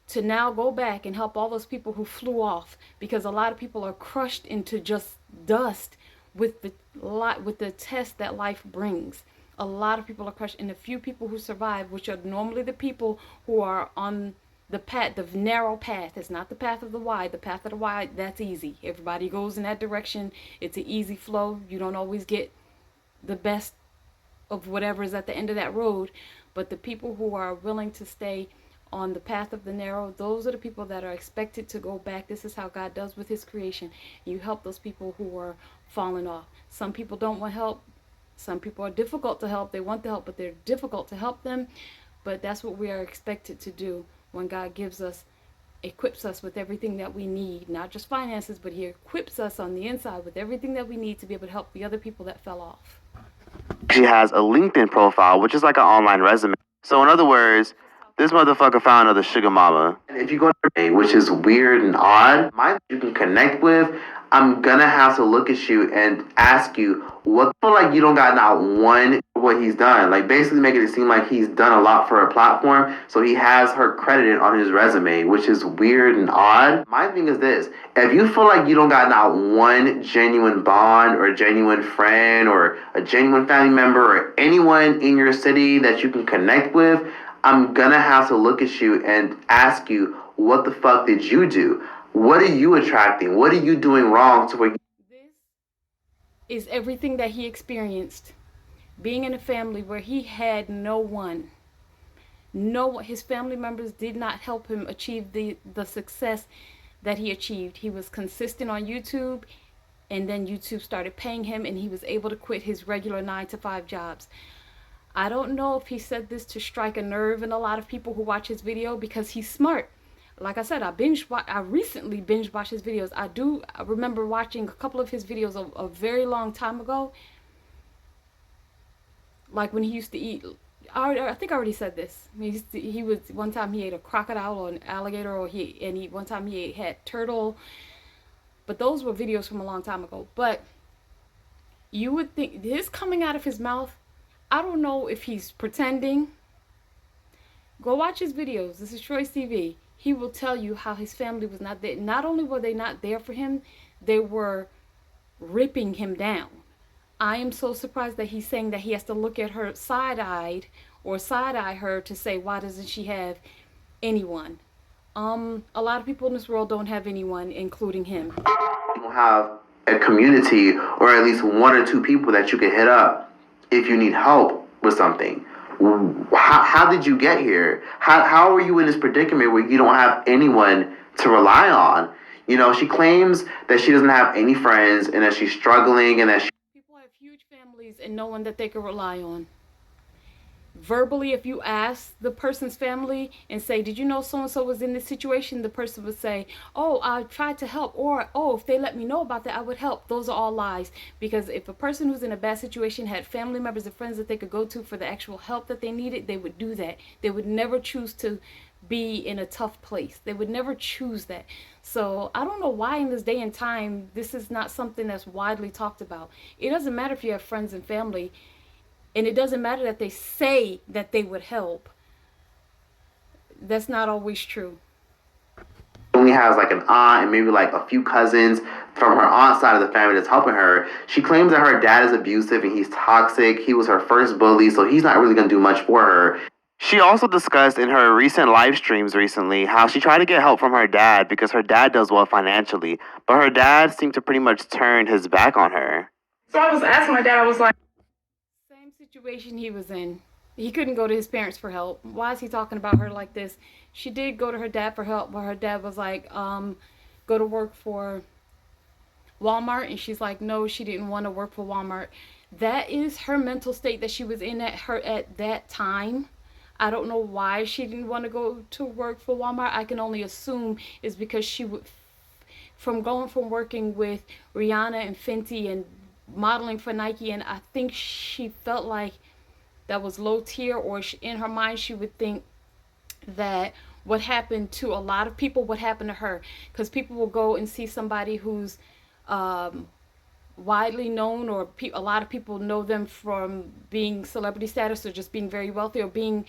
[SPEAKER 1] to now go back and help all those people who flew off, because a lot of people are crushed into just dust with the test that life brings. A lot of people are crushed, and the few people who survive, which are normally the people who are on the path, the narrow path. It's not the path of the wide. The path of the wide, that's easy. Everybody goes in that direction. It's an easy flow. You don't always get the best of whatever is at the end of that road. But the people who are willing to stay on the path of the narrow, those are the people that are expected to go back. This is how God does with his creation. You help those people who are falling off. Some people don't want help. Some people are difficult to help. They want the help, but they're difficult to help them. But that's what we are expected to do when God equips us with everything that we need. Not just finances, but he equips us on the inside with everything that we need to be able to help the other people that fell off.
[SPEAKER 2] She has a LinkedIn profile, which is like an online resume. So in other words, this motherfucker found another sugar mama. And if you go to her page, which is weird and odd, you can connect with, I'm gonna have to look at you and ask you what, feel like you don't got not one what he's done. Like basically making it seem like he's done a lot for a platform. So he has her credited on his resume, which is weird and odd. My thing is this: if you feel like you don't got not one genuine bond or a genuine friend or a genuine family member or anyone in your city that you can connect with, I'm gonna have to look at you and ask you, what the fuck did you do? What are you attracting? What are you doing wrong to where
[SPEAKER 1] This is everything that he experienced. Being in a family where he had no one. His family members did not help him achieve the success that he achieved. He was consistent on YouTube, and then YouTube started paying him, and he was able to quit his regular 9-to-5 jobs. I don't know if he said this to strike a nerve in a lot of people who watch his video, because he's smart. Like I said, I recently binge watched his videos. I remember watching a couple of his videos a very long time ago. Like when he used to eat, I think I already said this. One time he ate a crocodile or an alligator, one time he had turtle. But those were videos from a long time ago. But you would think his coming out of his mouth, I don't know if he's pretending. Go watch his videos. This is Troy's TV. He will tell you how his family was not there. Not only were they not there for him, they were ripping him down. I am so surprised that he's saying that he has to look at her side-eyed or side-eye her to say, why doesn't she have anyone? A lot of people in this world don't have anyone, including him.
[SPEAKER 2] you don't have a community or at least 1 or 2 people that you can hit up if you need help with something? How did you get here? How are you in this predicament where you don't have anyone to rely on? You know, she claims that she doesn't have any friends and that she's struggling and that
[SPEAKER 1] People have huge families and no one that they can rely on. Verbally, if you ask the person's family and say, did you know so-and-so was in this situation? The person would say, oh, I tried to help. Or, oh, if they let me know about that, I would help. Those are all lies. Because if a person who's in a bad situation had family members and friends that they could go to for the actual help that they needed, they would do that. They would never choose to be in a tough place. They would never choose that. So I don't know why in this day and time, this is not something that's widely talked about. It doesn't matter if you have friends and family. And it doesn't matter that they say that they would help. That's not always true.
[SPEAKER 2] only has like an aunt and maybe like a few cousins from her aunt's side of the family that's helping her. She claims that her dad is abusive and he's toxic. He was her first bully, so he's not really going to do much for her. She also discussed in her recent live streams recently how she tried to get help from her dad because her dad does well financially, but her dad seemed to pretty much turn his back on her.
[SPEAKER 3] So I was asking my dad, I was like,
[SPEAKER 1] Same situation he was in. He couldn't go to his parents for help. Why is he talking about her like this? She did go to her dad for help, but her dad was like, go to work for Walmart. And she's like, no, she didn't want to work for Walmart. That is her mental state that she was in at that time. I don't know why she didn't want to go to work for Walmart. I can only assume is because she would, from working with Rihanna and Fenty and modeling for Nike, and I think she felt like that was low tier, or in her mind she would think that what happened to a lot of people would happen to her, because people will go and see somebody who's widely known, or a lot of people know them from being celebrity status or just being very wealthy or being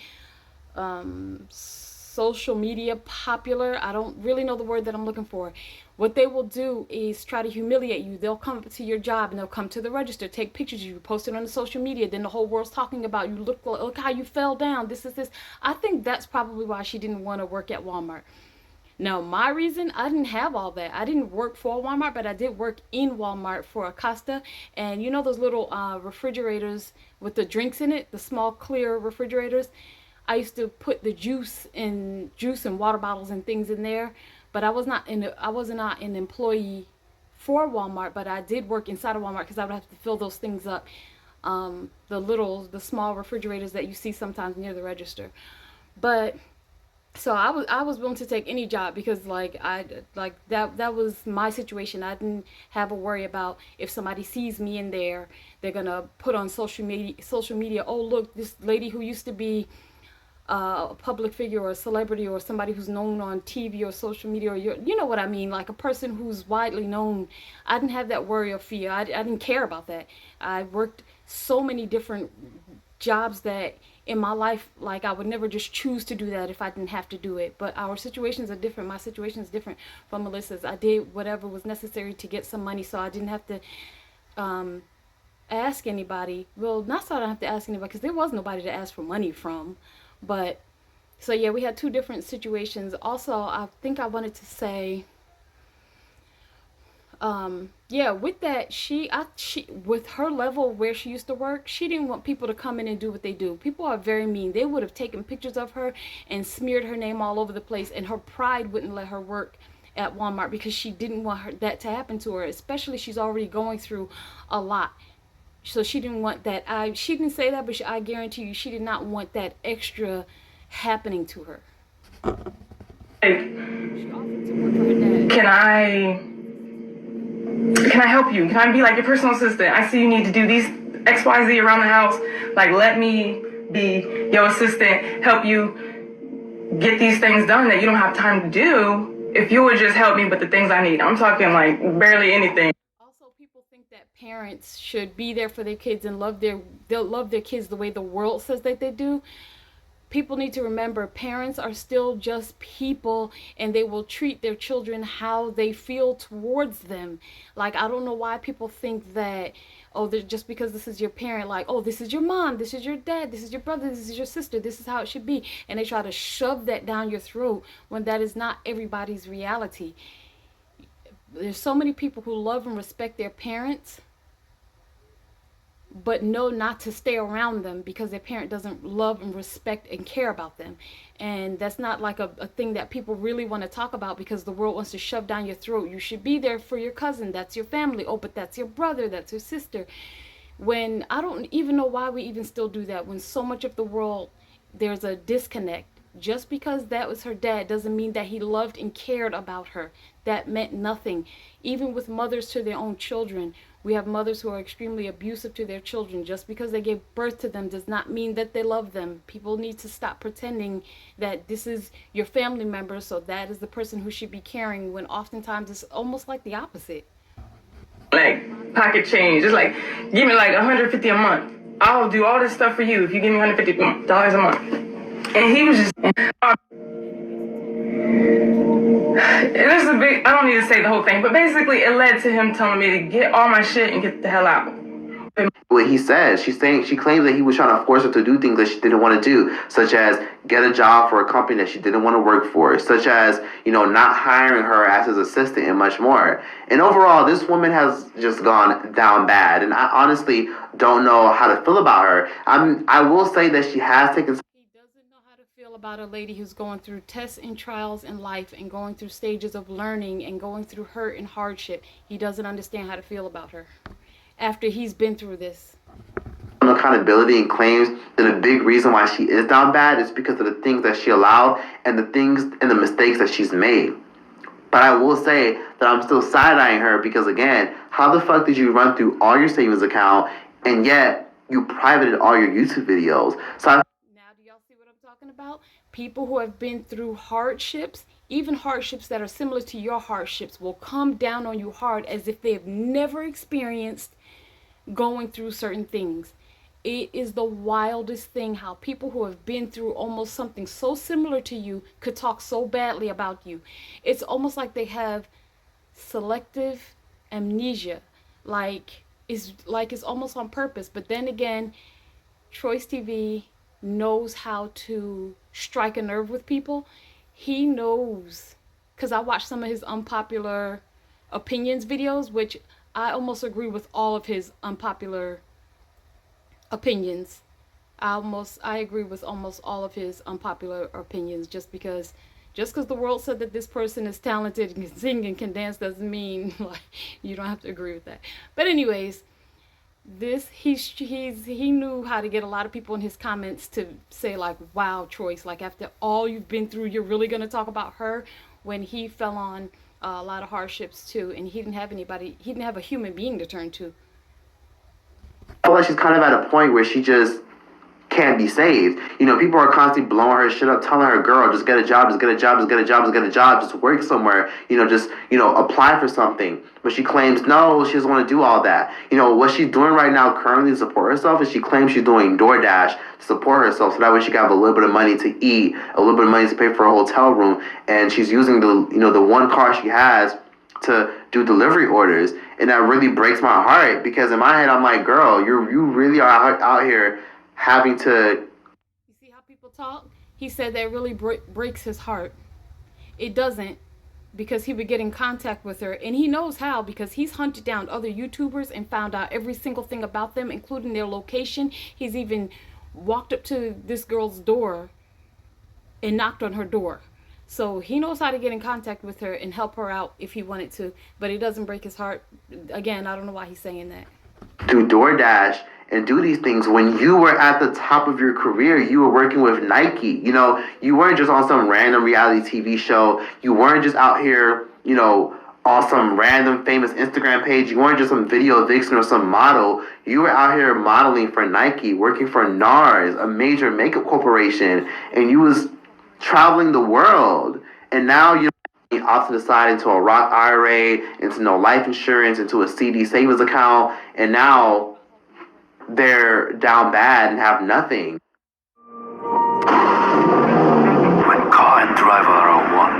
[SPEAKER 1] social media popular. I don't really know the word that I'm looking for. What they will do is try to humiliate you. They'll come to your job and they'll come to the register, take pictures of you, post it on the social media. Then the whole world's talking about you. Look how you fell down. This. I think that's probably why she didn't want to work at Walmart. Now, my reason, I didn't have all that. I didn't work for Walmart, but I did work in Walmart for Acosta. And you know those little refrigerators with the drinks in it, the small clear refrigerators? I used to put the juice and water bottles and things in there, but I was not an employee for Walmart, but I did work inside of Walmart because I would have to fill those things up, the small refrigerators that you see sometimes near the register. But so I was willing to take any job because that was my situation. I didn't have a worry about if somebody sees me in there, they're gonna put on social media. Oh, look, this lady who used to be a public figure or a celebrity or somebody who's known on TV or social media, or you know what I mean, like a person who's widely known. I didn't have that worry or fear. I didn't care about that. I worked so many different jobs that in my life, like, I would never just choose to do that if I didn't have to do it. But our situations are different. My situation is different from Alyssa's. I did whatever was necessary to get some money, so I didn't have to ask anybody. Well, not so I don't have to ask anybody, because there was nobody to ask for money from. But so yeah, we had two different situations. Also, I think I wanted to say, yeah, with that, she with her level where she used to work, she didn't want people to come in and do what they do. People are very mean. They would have taken pictures of her and smeared her name all over the place, and her pride wouldn't let her work at Walmart because she didn't want that to happen to her, especially she's already going through a lot. So she didn't want that. She didn't say that, but I guarantee you she did not want that extra happening to her. She offered to work for her dad.
[SPEAKER 3] Can I help you? Can I be like your personal assistant? I see you need to do these XYZ around the house. Like, let me be your assistant, help you get these things done that you don't have time to do. If you would just help me with the things I need. I'm talking like barely anything.
[SPEAKER 1] People think that parents should be there for their kids and they'll love their kids the way the world says that they do. People need to remember, parents are still just people, and they will treat their children how they feel towards them. Like, I don't know why people think that, oh, just because this is your parent, like, oh, this is your mom, this is your dad, this is your brother, this is your sister, this is how it should be, and they try to shove that down your throat when that is not everybody's reality. There's so many people who love and respect their parents, but know not to stay around them because their parent doesn't love and respect and care about them. And that's not like a thing that people really want to talk about, because the world wants to shove down your throat. You should be there for your cousin. That's your family. Oh, but that's your brother. That's your sister. When I don't even know why we even still do that, when so much of the world, there's a disconnect. Just because that was her dad doesn't mean that he loved and cared about her. That meant nothing. Even with mothers to their own children, we have mothers who are extremely abusive to their children. Just because they gave birth to them does not mean that they love them. People need to stop pretending that this is your family member, so that is the person who should be caring, when oftentimes it's almost like the opposite.
[SPEAKER 3] Like, pocket change. Just like, give me like $150 a month. I'll do all this stuff for you if you give me $150 a month. And he was just... It is a big, I don't need to say the whole thing, but basically it led to him telling me to get all my shit and get the hell out.
[SPEAKER 2] What he says, she claims that he was trying to force her to do things that she didn't want to do, such as get a job for a company that she didn't want to work for, such as, not hiring her as his assistant and much more. And overall, this woman has just gone down bad, and I honestly don't know how to feel about her. I will say that she has taken.
[SPEAKER 1] He doesn't know how to feel about a lady who's going through tests and trials in life and going through stages of learning and going through hurt and hardship. He doesn't understand how to feel about her after he's been through this.
[SPEAKER 2] Accountability, and claims that a big reason why she is down bad is because of the things that she allowed and the things and the mistakes that she's made. But I will say that I'm still side-eyeing her because, again, how the fuck did you run through all your savings account and yet you privated all your YouTube videos?
[SPEAKER 1] Now, do y'all see what I'm talking about? People who have been through hardships, even hardships that are similar to your hardships, will come down on you hard as if they have never experienced going through certain things. It is the wildest thing how people who have been through almost something so similar to you could talk so badly about you. It's almost like they have selective amnesia. It's almost on purpose. But then again, Choice TV knows how to strike a nerve with people. He knows, because I watched some of his unpopular opinions videos, which I almost agree with all of his unpopular opinions. I agree with almost all of his unpopular opinions, just because the world said that this person is talented and can sing and can dance doesn't mean you don't have to agree with that. But anyways, he knew how to get a lot of people in his comments to say wow, Choice, after all you've been through, you're really going to talk about her, when he fell on a lot of hardships too, and he didn't have a human being to turn to.
[SPEAKER 2] I feel like she's kind of at a point where she just can't be saved. People are constantly blowing her shit up, telling her, girl, just get a job, just get a job, just get a job, just get a job, just work somewhere, apply for something. But she claims, no, she doesn't want to do all that. What she's doing right now currently to support herself is she claims she's doing DoorDash to support herself, so that way she can have a little bit of money to eat, a little bit of money to pay for a hotel room, and she's using the one car she has to do delivery orders. And that really breaks my heart, because in my head I'm like, girl, you really are out here having to.
[SPEAKER 1] You see how people talk? He said that really breaks his heart. It doesn't, because he would get in contact with her, and he knows how, because he's hunted down other YouTubers and found out every single thing about them, including their location. He's even walked up to this girl's door and knocked on her door. So he knows how to get in contact with her and help her out if he wanted to, but it doesn't break his heart. Again, I don't know why he's saying that.
[SPEAKER 2] Do DoorDash and do these things when you were at the top of your career. You were working with Nike. You weren't just on some random reality TV show. You weren't just out here, on some random famous Instagram page. You weren't just some video vixen or some model. You were out here modeling for Nike, working for NARS, a major makeup corporation, and you was traveling the world. And now you're off to the side into a Roth IRA, into no life insurance, into a CD savings account, and now they're down bad and have nothing.
[SPEAKER 8] When car and driver are one,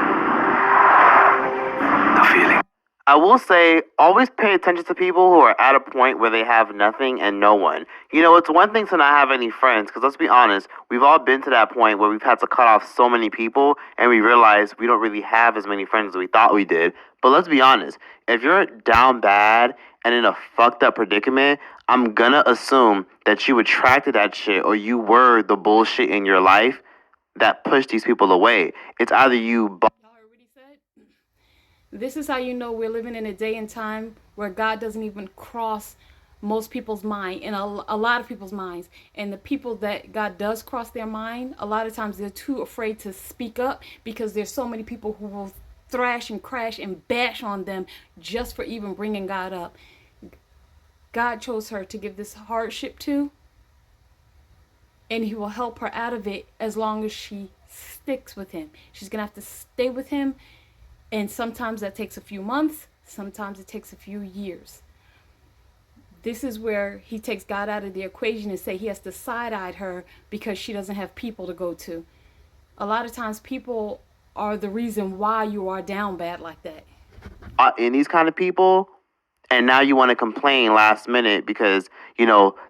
[SPEAKER 8] the feeling.
[SPEAKER 2] I will say, always pay attention to people who are at a point where they have nothing and no one. It's one thing to not have any friends, because let's be honest, we've all been to that point where we've had to cut off so many people, and we realize we don't really have as many friends as we thought we did. But let's be honest, if you're down bad and in a fucked up predicament, I'm gonna assume that you attracted that shit, or you were the bullshit in your life that pushed these people away. It's either you.
[SPEAKER 1] This is how you know we're living in a day and time where God doesn't even cross most people's mind, and a lot of people's minds. And the people that God does cross their mind, a lot of times they're too afraid to speak up, because there's so many people who will thrash and crash and bash on them just for even bringing God up. God chose her to give this hardship to, and he will help her out of it as long as she sticks with him. She's gonna have to stay with him. And sometimes that takes a few months. Sometimes it takes a few years. This is where he takes God out of the equation and say he has to side-eye her because she doesn't have people to go to. A lot of times people are the reason why you are down bad like that.
[SPEAKER 2] In these kind of people, and now you want to complain last minute because,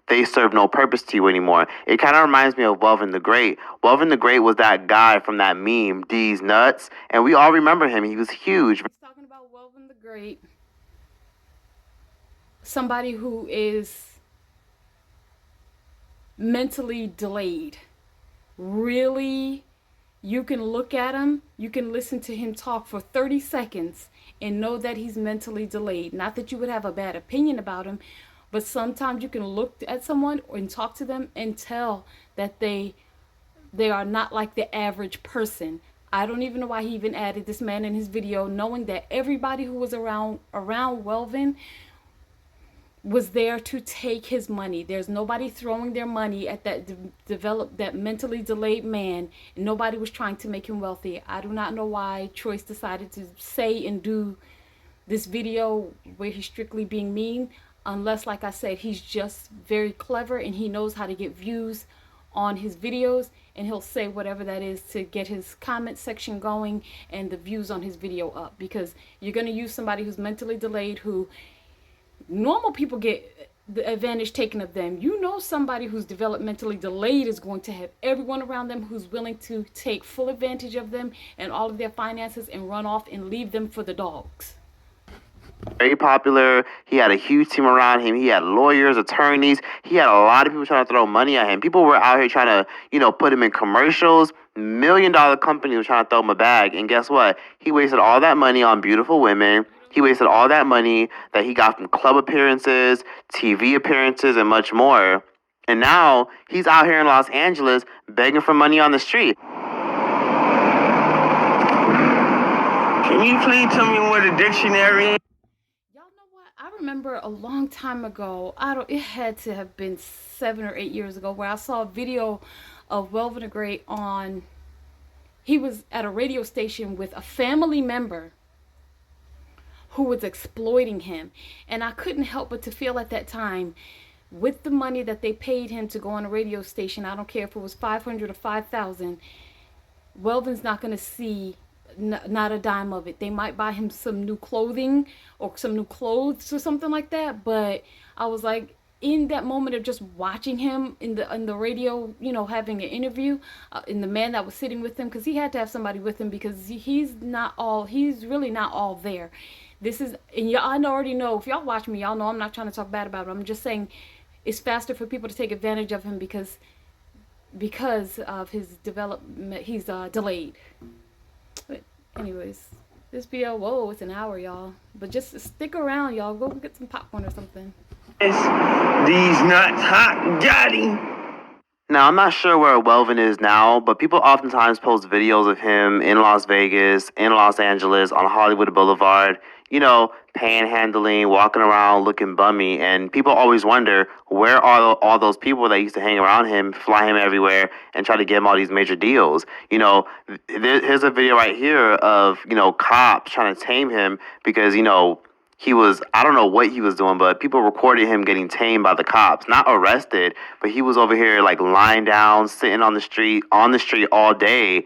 [SPEAKER 2] they serve no purpose to you anymore. It kind of reminds me of Welvin the Great. Welvin the Great was that guy from that meme, D's Nuts, and we all remember him. He was huge.
[SPEAKER 1] He's talking about Welvin the Great, somebody who is mentally delayed. Really, you can look at him, you can listen to him talk for 30 seconds and know that he's mentally delayed. Not that you would have a bad opinion about him, but sometimes you can look at someone and talk to them and tell that they are not like the average person. I don't even know why he even added this man in his video, knowing that everybody who was around Welvin was there to take his money. There's nobody throwing their money at that mentally delayed man, and nobody was trying to make him wealthy. I do not know why Choice decided to say and do this video where he's strictly being mean, unless, like I said, he's just very clever and he knows how to get views on his videos, and he'll say whatever that is to get his comment section going and the views on his video up. Because you're going to use somebody who's mentally delayed, who normal people get the advantage taken of them. Somebody who's developmentally delayed is going to have everyone around them who's willing to take full advantage of them and all of their finances and run off and leave them for the dogs.
[SPEAKER 2] Very popular. He had a huge team around him. He had lawyers, attorneys. He had a lot of people trying to throw money at him. People were out here trying to, put him in commercials. $1 million company was trying to throw him a bag. And guess what? He wasted all that money on beautiful women. He wasted all that money that he got from club appearances, TV appearances, and much more. And now he's out here in Los Angeles begging for money on the street.
[SPEAKER 7] Can you please tell me where the dictionary is?
[SPEAKER 1] Y'all know what? I remember a long time ago, it had to have been 7 or 8 years ago, where I saw a video of Welvin the Great he was at a radio station with a family member who was exploiting him. And I couldn't help but to feel at that time, with the money that they paid him to go on a radio station, I don't care if it was $500 or $5,000, Welvin's not going to see not a dime of it. They might buy him some new clothing or some new clothes or something like that, but I was like, in that moment of just watching him in the radio, having an interview, and the man that was sitting with him, because he had to have somebody with him, because he's really not all there. And y'all already know, if y'all watch me, y'all know I'm not trying to talk bad about him. I'm just saying it's faster for people to take advantage of him because of his development. He's delayed. But anyways, this video, it's an hour, y'all. But just stick around, y'all. Go get some popcorn or something.
[SPEAKER 7] These nuts hot, got him.
[SPEAKER 2] Now, I'm not sure where Welvin is now, but people oftentimes post videos of him in Las Vegas, in Los Angeles, on Hollywood Boulevard, panhandling, walking around, looking bummy. And people always wonder, where are all those people that used to hang around him, fly him everywhere, and try to get him all these major deals? Here's a video right here of, cops trying to tame him because, he was, I don't know what he was doing, but people recorded him getting tamed by the cops. Not arrested, but he was over here lying down, sitting on the street all day,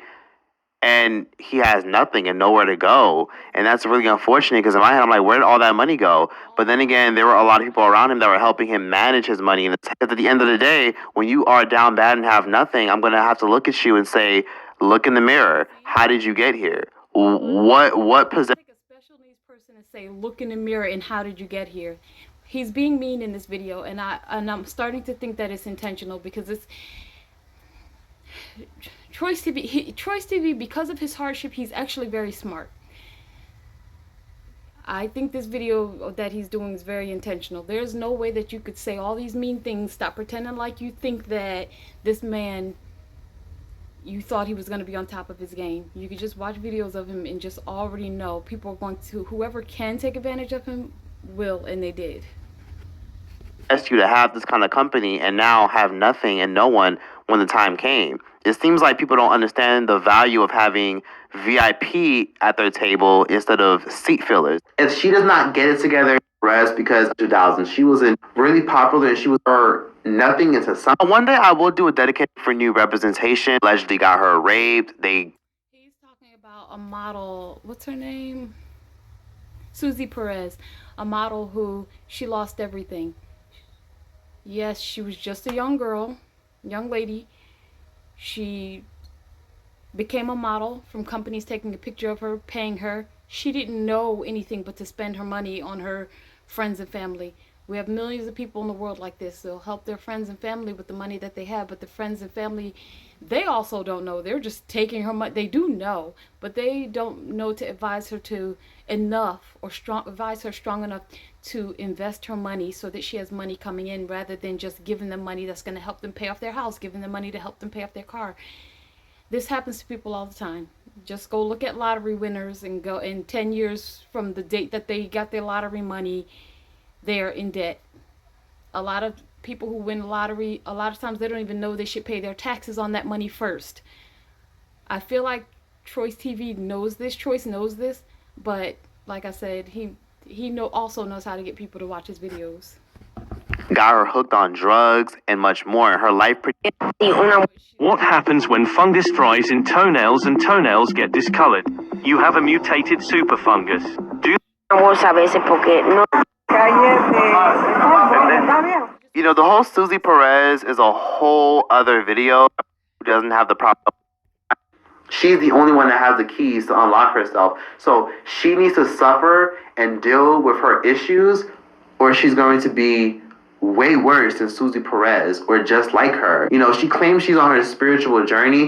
[SPEAKER 2] and he has nothing and nowhere to go. And that's really unfortunate, because in my head, I'm like, where did all that money go? But then again, there were a lot of people around him that were helping him manage his money. And at the end of the day, when you are down bad and have nothing, I'm going to have to look at you and say, look in the mirror. How did you get here? What possessed?
[SPEAKER 1] And say, look in the mirror, and how did you get here? He's being mean in this video, and I'm starting to think that it's intentional, because it's Choice TV, because of his hardship, he's actually very smart. I think this video that he's doing is very intentional. There's no way that you could say all these mean things, stop pretending like you think that this man, you thought he was going to be on top of his game. You could just watch videos of him and just already know people are going to, whoever can take advantage of him will, and they did.
[SPEAKER 2] Asked you to have this kind of company and now have nothing and no one when the time came. It seems like people don't understand the value of having VIP at their table instead of seat fillers. If she does not get it together, rest, because 2000 she was really popular and she was nothing into some. One day I will do a dedication for new representation. Allegedly got her raped. He's
[SPEAKER 1] talking about a model, what's her name? Susie Perez, a model who she lost everything. Yes, she was just a young girl, young lady. She became a model from companies taking a picture of her, paying her. She didn't know anything but to spend her money on her friends and family. We have millions of people in the world like this. They'll help their friends and family with the money that they have, but the friends and family, they also don't know. They're just taking her money. They do know, but they don't know to advise her to enough or advise her strong enough to invest her money so that she has money coming in, rather than just giving them money that's going to help them pay off their house, giving them money to help them pay off their car. This happens to people all the time. Just go look at lottery winners and go in 10 years from the date that they got their lottery money, they're in debt. A lot of people who win the lottery, a lot of times they don't even know they should pay their taxes on that money first. I feel like Choice TV knows this, but like I said, he also knows how to get people to watch his videos.
[SPEAKER 2] Got her hooked on drugs and much more in her life.
[SPEAKER 8] What happens when fungus thrives in toenails and toenails get discolored? You have a mutated super fungus.
[SPEAKER 2] You know, the whole Susie Perez is a whole other video. Who doesn't have the problem. She's the only one that has the keys to unlock herself. So she needs to suffer and deal with her issues, or she's going to be way worse than Susie Perez, or just like her. You know, she claims she's on her spiritual journey.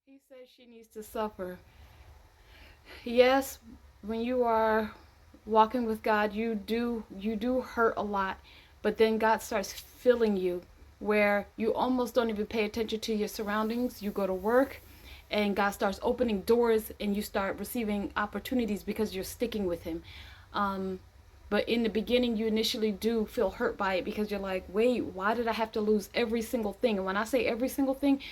[SPEAKER 1] He says she needs to suffer. Yes, when you are walking with God, you do hurt a lot, but then God starts filling you where you almost don't even pay attention to your surroundings. You go to work and God starts opening doors and you start receiving opportunities because you're sticking with him. But in the beginning, you initially do feel hurt by it because you're like, wait, why did I have to lose every single thing? And when I say every single thing,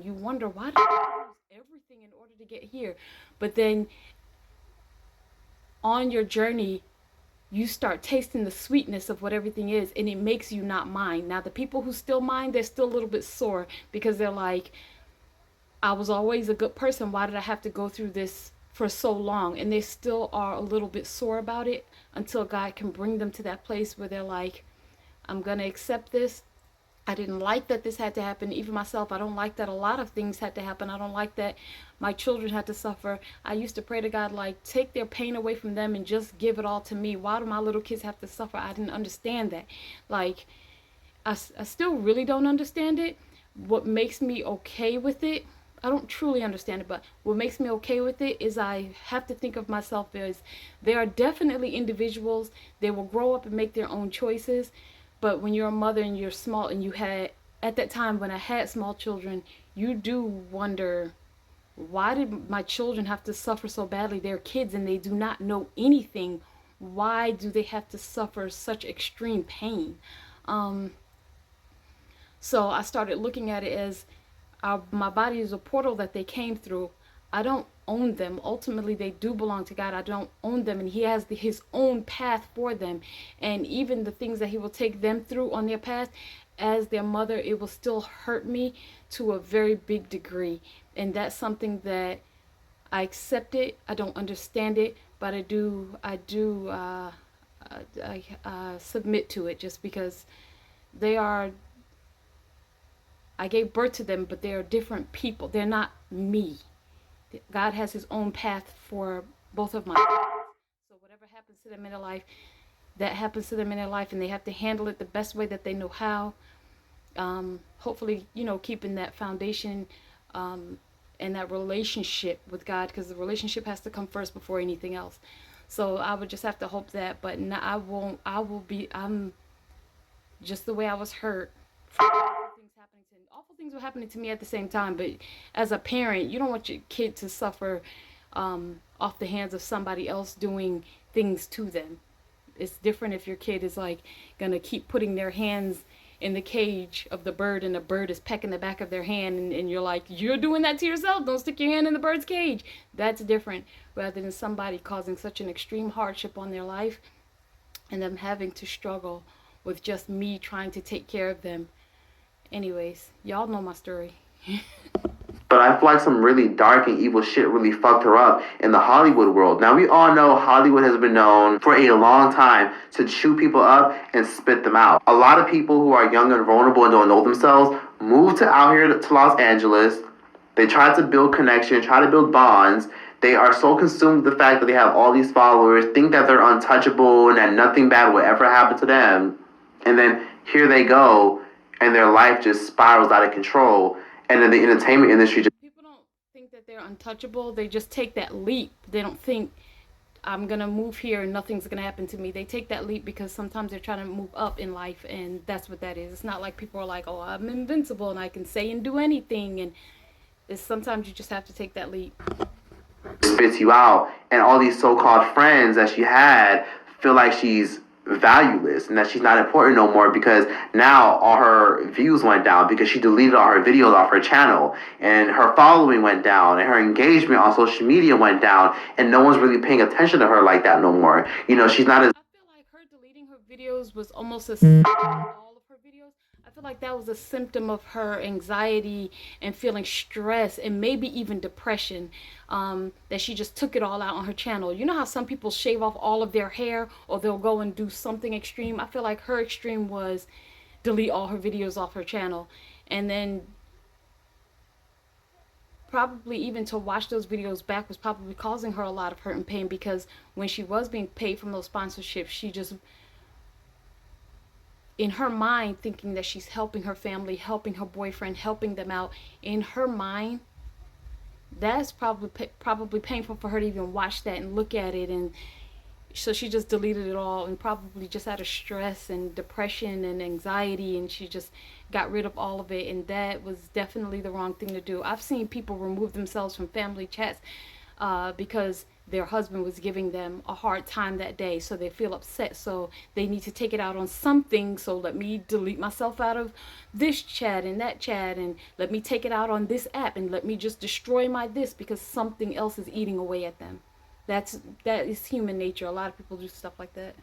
[SPEAKER 1] you wonder, why did I have to lose everything in order to get here? But then on your journey, you start tasting the sweetness of what everything is, and it makes you not mind. Now, the people who still mind, they're still a little bit sore because they're like, I was always a good person. Why did I have to go through this for so long? And they still are a little bit sore about it until God can bring them to that place where they're like, I'm going to accept this. I didn't like that this had to happen. Even myself, I don't like that a lot of things had to happen. I don't like that my children had to suffer. I used to pray to God, like, take their pain away from them and just give it all to me. Why do my little kids have to suffer? I didn't understand that. Like, I still really don't understand it. What makes me okay with it, I don't truly understand it, but what makes me okay with it is I have to think of myself as there are definitely individuals, they will grow up and make their own choices. But when you're a mother and you're small, and you had, at that time when I had small children, you do wonder, why did my children have to suffer so badly? They're kids and they do not know anything. Why do they have to suffer such extreme pain? So I started looking at it as my body is a portal that they came through. I don't own them. Ultimately, they do belong to God. I don't own them, and he has his own path for them. And even the things that he will take them through on their path, as their mother, it will still hurt me to a very big degree. And that's something that I accept it. I don't understand it, but I do submit to it, just because they are, I gave birth to them, but they are different people. They're not me. God has his own path for both of my children. So whatever happens to them in their life, that happens to them in their life, and they have to handle it the best way that they know how. Hopefully, keeping that foundation and that relationship with God, because the relationship has to come first before anything else. So I would just have to hope that, but I'm just the way I was hurt. Awful things were happening to me at the same time, but as a parent, you don't want your kid to suffer off the hands of somebody else doing things to them. It's different if your kid is like gonna keep putting their hands in the cage of the bird and the bird is pecking the back of their hand, and you're like, you're doing that to yourself, don't stick your hand in the bird's cage. That's different, rather than somebody causing such an extreme hardship on their life and them having to struggle with just me trying to take care of them. Anyways, y'all know my story.
[SPEAKER 2] But I feel like some really dark and evil shit really fucked her up in the Hollywood world. Now, we all know Hollywood has been known for a long time to chew people up and spit them out. A lot of people who are young and vulnerable and don't know themselves move to out here to Los Angeles. They try to build connection, try to build bonds. They are so consumed with the fact that they have all these followers, think that they're untouchable and that nothing bad will ever happen to them. And then here they go, and their life just spirals out of control. And then the entertainment industry just...
[SPEAKER 1] People don't think that they're untouchable. They just take that leap. They don't think, I'm going to move here and nothing's going to happen to me. They take that leap because sometimes they're trying to move up in life, and that's what that is. It's not like people are like, oh, I'm invincible and I can say and do anything. And it's sometimes you just have to take that leap.
[SPEAKER 2] Spits you out, and all these so-called friends that she had feel like she's valueless and that she's not important no more because now all her views went down because she deleted all her videos off her channel, and her following went down, and her engagement on social media went down, and no one's really paying attention to her like that no more. You know, she's not as...
[SPEAKER 1] I feel like her deleting her videos was almost a all of her videos. I feel like that was a symptom of her anxiety and feeling stress and maybe even depression, that she just took it all out on her channel. You know how some people shave off all of their hair or they'll go and do something extreme? I feel like her extreme was delete all her videos off her channel. And then probably even to watch those videos back was probably causing her a lot of hurt and pain, because when she was being paid from those sponsorships, she just... in her mind, thinking that she's helping her family, helping her boyfriend, helping them out. In her mind, that's probably painful for her to even watch that and look at it. And so she just deleted it all, and probably just out of stress and depression and anxiety, and she just got rid of all of it. And that was definitely the wrong thing to do. I've seen people remove themselves from family chats because their husband was giving them a hard time that day, so they feel upset, so they need to take it out on something. So let me delete myself out of this chat and that chat, and let me take it out on this app, and let me just destroy my this because something else is eating away at them. That is human nature. A lot of people do stuff like that.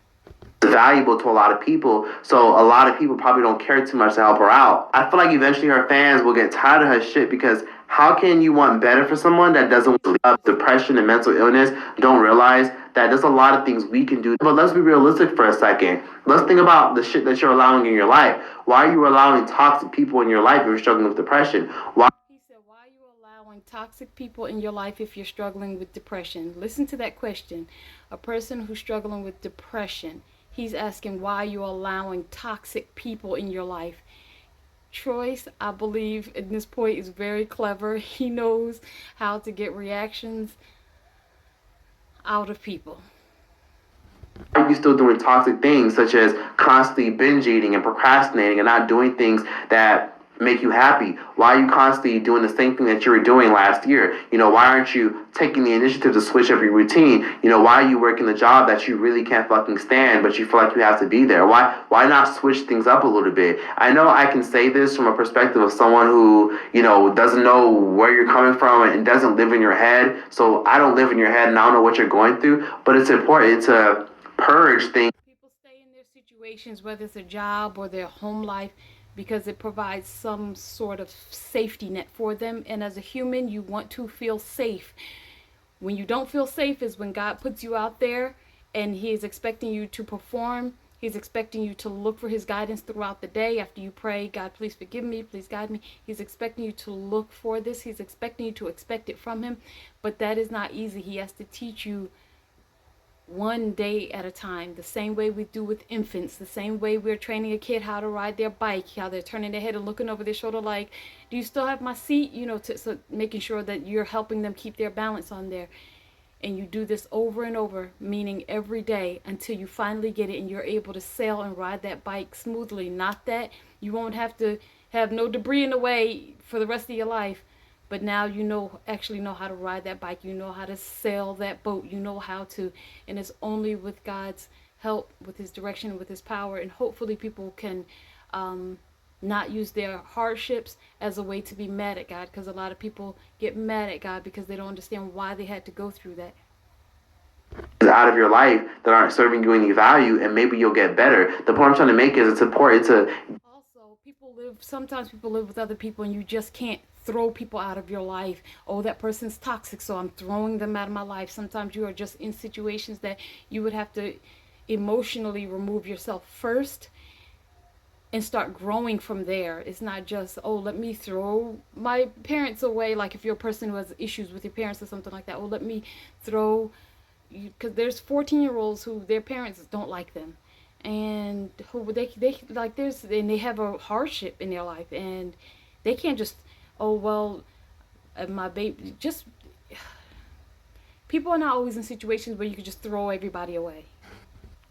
[SPEAKER 2] Valuable to a lot of people, so a lot of people probably don't care too much to help her out. I feel like eventually her fans will get tired of her shit, because how can you want better for someone that doesn't have depression and mental illness, don't realize that there's a lot of things we can do? But let's be realistic for a second. Let's think about the shit that you're allowing in your life. Why are you allowing toxic people in your life if you're struggling with depression? Why
[SPEAKER 1] Why are you allowing toxic people in your life if you're struggling with depression? Listen to that question. A person who's struggling with depression, he's asking, why are you allowing toxic people in your life? Troyce, I believe, at this point, is very clever. He knows how to get reactions out of people.
[SPEAKER 2] are you still doing toxic things such as constantly binge eating and procrastinating and not doing things that make you happy? Why are you constantly doing the same thing that you were doing last year? You know, why aren't you taking the initiative to switch up your routine? You know, why are you working the job that you really can't fucking stand, but you feel like you have to be there? Why not switch things up a little bit? I know I can say this from a perspective of someone who, you know, doesn't know where you're coming from and doesn't live in your head. So I don't live in your head and I don't know what you're going through, but it's important to purge things.
[SPEAKER 1] People stay in their situations, whether it's a job or their home life, because it provides some sort of safety net for them. And as a human, you want to feel safe. When you don't feel safe is when God puts you out there and he is expecting you to perform. He's expecting you to look for his guidance throughout the day. After you pray, God, please forgive me, please guide me. He's expecting you to look for this. He's expecting you to expect it from him. But that is not easy. He has to teach you one day at a time, the same way we do with infants, the same way we're training a kid how to ride their bike, how they're turning their head and looking over their shoulder like, do you still have my seat? You know, so making sure that you're helping them keep their balance on there. And you do this over and over, meaning every day, until you finally get it and you're able to sail and ride that bike smoothly. Not that you won't have to have no debris in the way for the rest of your life, but now you actually know how to ride that bike. You know how to sail that boat. You know how to, and it's only with God's help, with his direction, with his power. And hopefully people can not use their hardships as a way to be mad at God, because a lot of people get mad at God because they don't understand why they had to go through that.
[SPEAKER 2] Out of your life that aren't serving you any value, and maybe you'll get better. The point I'm trying to make is it's important to...
[SPEAKER 1] Sometimes people live with other people and you just can't throw people out of your life. Oh, that person's toxic, so I'm throwing them out of my life. Sometimes you are just in situations that you would have to emotionally remove yourself first and start growing from there. It's not just, oh, let me throw my parents away. Like if you're a person who has issues with your parents or something like that, oh, let me throw, because there's 14-year-olds who their parents don't like them, and who they like, there's, and they have a hardship in their life, and they can't just, oh, well, my baby, just, people are not always in situations where you can just throw everybody away.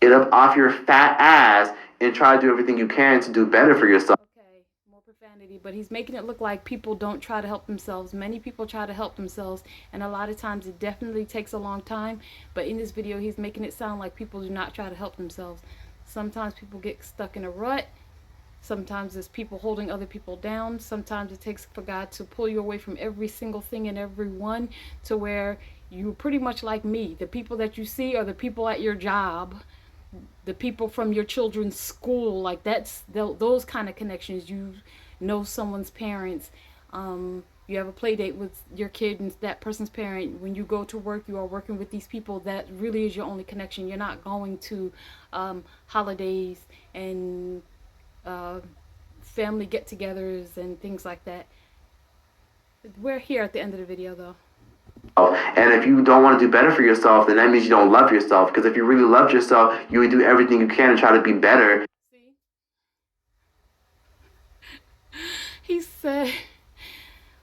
[SPEAKER 2] Get up off your fat ass and try to do everything you can to do better for yourself.
[SPEAKER 1] Okay, more profanity, but he's making it look like people don't try to help themselves. Many people try to help themselves, and a lot of times it definitely takes a long time. But in this video, he's making it sound like people do not try to help themselves. Sometimes people get stuck in a rut. Sometimes it's people holding other people down. Sometimes it takes for God to pull you away from every single thing and everyone, to where you're pretty much like me. The people that you see are the people at your job, the people from your children's school. Like that's those kind of connections. You know someone's parents. You have a play date with your kid and that person's parent. When you go to work, you are working with these people. That really is your only connection. You're not going to holidays and family get-togethers and things like that. We're here at the end of the video though.
[SPEAKER 2] And if you don't want to do better for yourself, then that means you don't love yourself. Because if you really loved yourself, you would do everything you can to try to be better.
[SPEAKER 1] See? He said,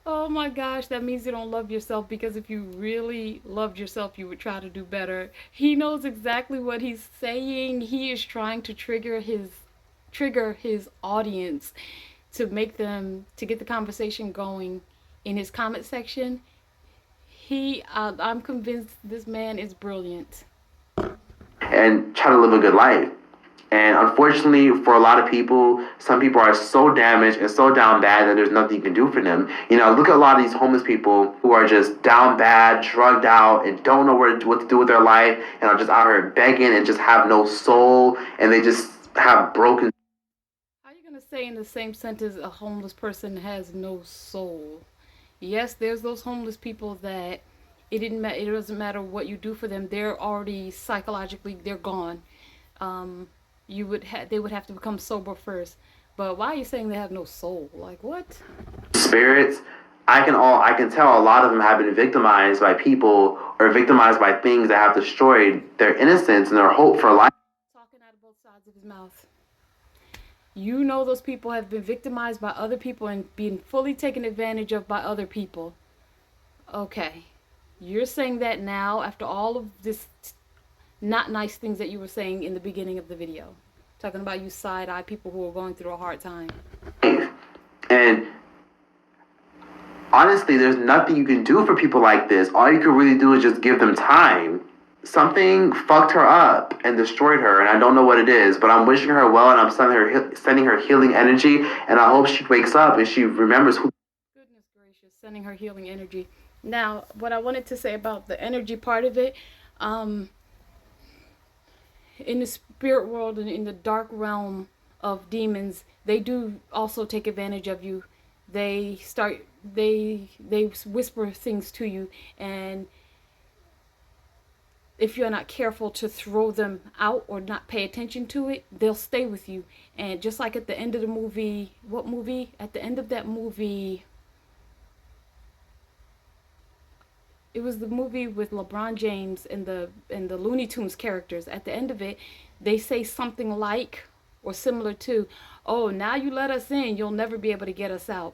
[SPEAKER 1] oh my gosh, that means you don't love yourself, because if you really loved yourself, you would try to do better. He knows exactly what he's saying. He is trying to trigger his audience, to make them, to get the conversation going in his comment section. I'm convinced this man is brilliant.
[SPEAKER 2] And try to live a good life. And unfortunately, for a lot of people, some people are so damaged and so down bad that there's nothing you can do for them. You know, look at a lot of these homeless people who are just down bad, drugged out, and don't know what to do with their life, and are just out here begging and just have no soul, and they just have broken.
[SPEAKER 1] How are you going to say in the same sentence a homeless person has no soul? Yes, there's those homeless people that it doesn't matter what you do for them. They're already psychologically, they're gone. They would have to become sober first. But why are you saying they have no soul? Like what?
[SPEAKER 2] Spirits. I can tell a lot of them have been victimized by people, or victimized by things that have destroyed their innocence and their hope for life.
[SPEAKER 1] Talking out of both sides of his mouth. You know those people have been victimized by other people and being fully taken advantage of by other people. Okay. You're saying that now after all of this not nice things that you were saying in the beginning of the video. Talking about you side-eye people who are going through a hard time.
[SPEAKER 2] And honestly, there's nothing you can do for people like this. All you can really do is just give them time. Something fucked her up and destroyed her, and I don't know what it is, but I'm wishing her well, and I'm sending her healing energy, and I hope she wakes up and she remembers who.
[SPEAKER 1] Goodness gracious, sending her healing energy. Now, what I wanted to say about the energy part of it, in the spirit world and in the dark realm of demons, they do also take advantage of you. They whisper things to you, and if you're not careful to throw them out or not pay attention to it, they'll stay with you. And just like at the end of the movie, what movie? At the end of that movie, it was the movie with LeBron James and the Looney Tunes characters. At the end of it, they say something like or similar to, "Oh, now you let us in, you'll never be able to get us out."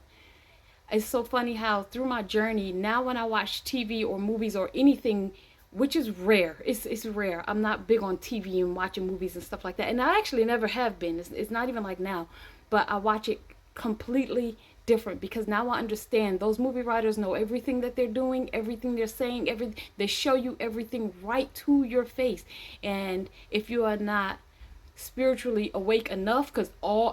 [SPEAKER 1] It's so funny how through my journey, now when I watch TV or movies or anything, which is rare, it's rare. I'm not big on TV and watching movies and stuff like that. And I actually never have been. It's not even like now. But I watch it completely different because now I understand those movie writers know everything that they're doing, everything they're saying, they show you everything right to your face. And if you are not spiritually awake enough, because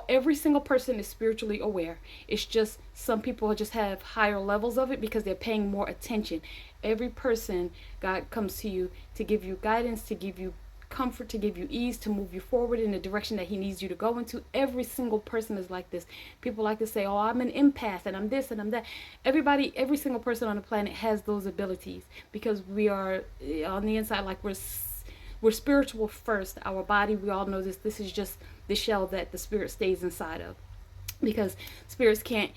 [SPEAKER 1] every single person is spiritually aware, it's just some people just have higher levels of it because they're paying more attention. Every person, God comes to you to give you guidance, to give you comfort, to give you ease, to move you forward in the direction that he needs you to go into. Every single person is like this. People like to say, oh, I'm an empath and I'm this and I'm that. Every single person on the planet has those abilities, because we are on the inside, like we're spiritual first. Our body, we all know this. This is just the shell that the spirit stays inside of, because spirits can't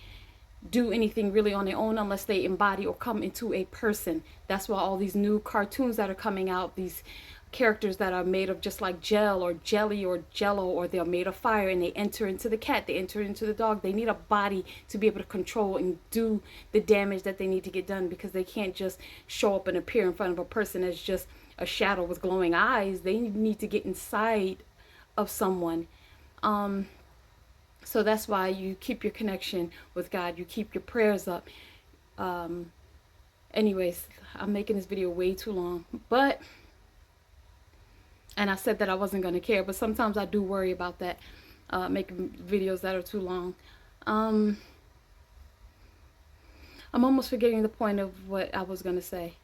[SPEAKER 1] do anything really on their own unless they embody or come into a person. That's why all these new cartoons that are coming out, these characters that are made of just like gel or jelly or jello, or they're made of fire, and they enter into the cat, they enter into the dog. They need a body to be able to control and do the damage that they need to get done, because they can't just show up and appear in front of a person as just a shadow with glowing eyes. They need to get inside of someone. So that's why you keep your connection with God. You keep your prayers up. Anyways, I'm making this video way too long. And I said that I wasn't going to care, but sometimes I do worry about that, making videos that are too long. I'm almost forgetting the point of what I was going to say.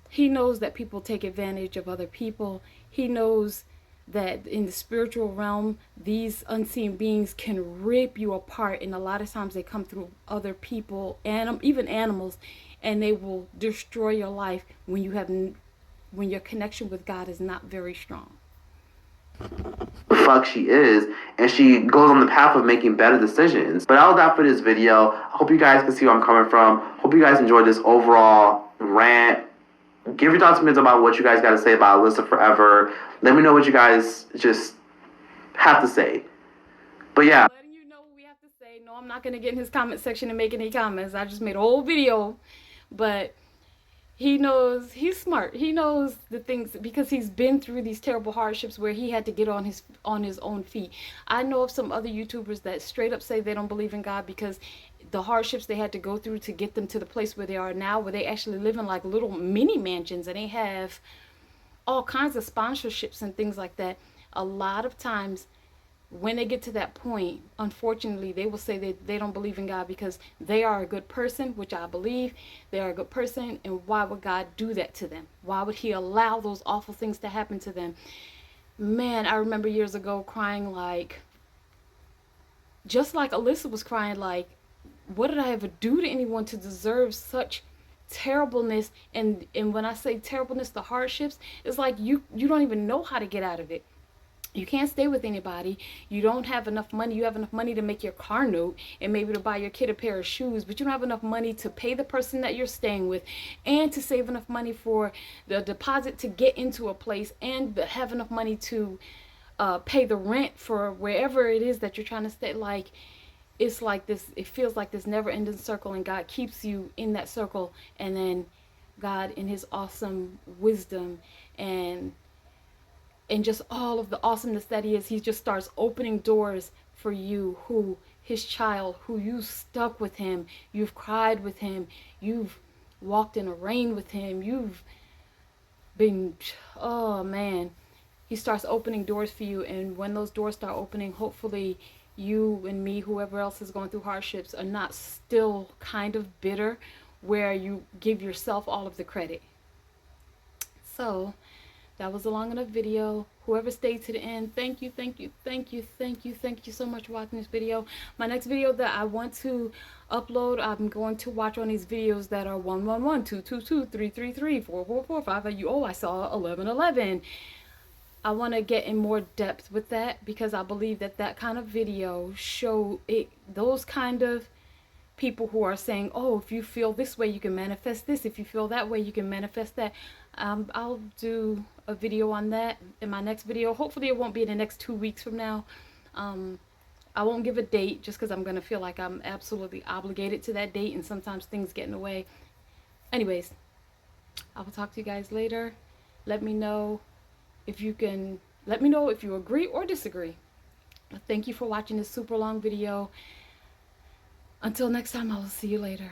[SPEAKER 1] He knows that people take advantage of other people. He knows that in the spiritual realm, these unseen beings can rip you apart, and a lot of times they come through other people and even animals, and they will destroy your life when your connection with God is not very strong.
[SPEAKER 2] Fuck she is, and she goes on the path of making better decisions. But all that for this video. I hope you guys can see where I'm coming from. Hope you guys enjoyed this overall rant. Give your thoughts about what you guys got to say about Alyssa Forever. Let me know what you guys just have to say. But yeah.
[SPEAKER 1] Letting you know what we have to say. No, I'm not going to get in his comment section and make any comments. I just made a whole video. But he knows, he's smart. He knows the things, because he's been through these terrible hardships where he had to get on his own feet. I know of some other YouTubers that straight up say they don't believe in God because the hardships they had to go through to get them to the place where they are now, where they actually live in like little mini mansions, and they have all kinds of sponsorships and things like that. A lot of times when they get to that point, unfortunately, they will say that they don't believe in God because they are a good person, which I believe they are a good person. And why would God do that to them? Why would he allow those awful things to happen to them? Man, I remember years ago crying, like, just like Alyssa was crying, like, what did I ever do to anyone to deserve such terribleness? And when I say terribleness, the hardships, it's like you don't even know how to get out of it. You can't stay with anybody. You don't have enough money. You have enough money to make your car note and maybe to buy your kid a pair of shoes, but you don't have enough money to pay the person that you're staying with, and to save enough money for the deposit to get into a place, and have enough money to pay the rent for wherever it is that you're trying to stay. Like, it's like this, it feels like this never-ending circle, and God keeps you in that circle. And then God, in his awesome wisdom and just all of the awesomeness that he is, he just starts opening doors for you, who his child, who you stuck with him, you've cried with him, you've walked in the rain with him, you've been, oh man, he starts opening doors for you. And when those doors start opening, hopefully you and me, whoever else is going through hardships, are not still kind of bitter where you give yourself all of the credit. So that was a long enough video. Whoever stayed to the end, thank you so much for watching this video. My next video that I want to upload, I'm going to watch on these videos that are 111, 222, 333, 4445. Oh, I saw 1111. I want to get in more depth with that, because I believe that that kind of video show it, those kind of people who are saying, oh, if you feel this way, you can manifest this. If you feel that way, you can manifest that. I'll do a video on that in my next video. Hopefully it won't be in the next 2 weeks from now. I won't give a date just because I'm going to feel like I'm absolutely obligated to that date, and sometimes things get in the way. Anyways, I will talk to you guys later. Let me know if you agree or disagree. Thank you for watching this super long video. Until next time, I will see you later.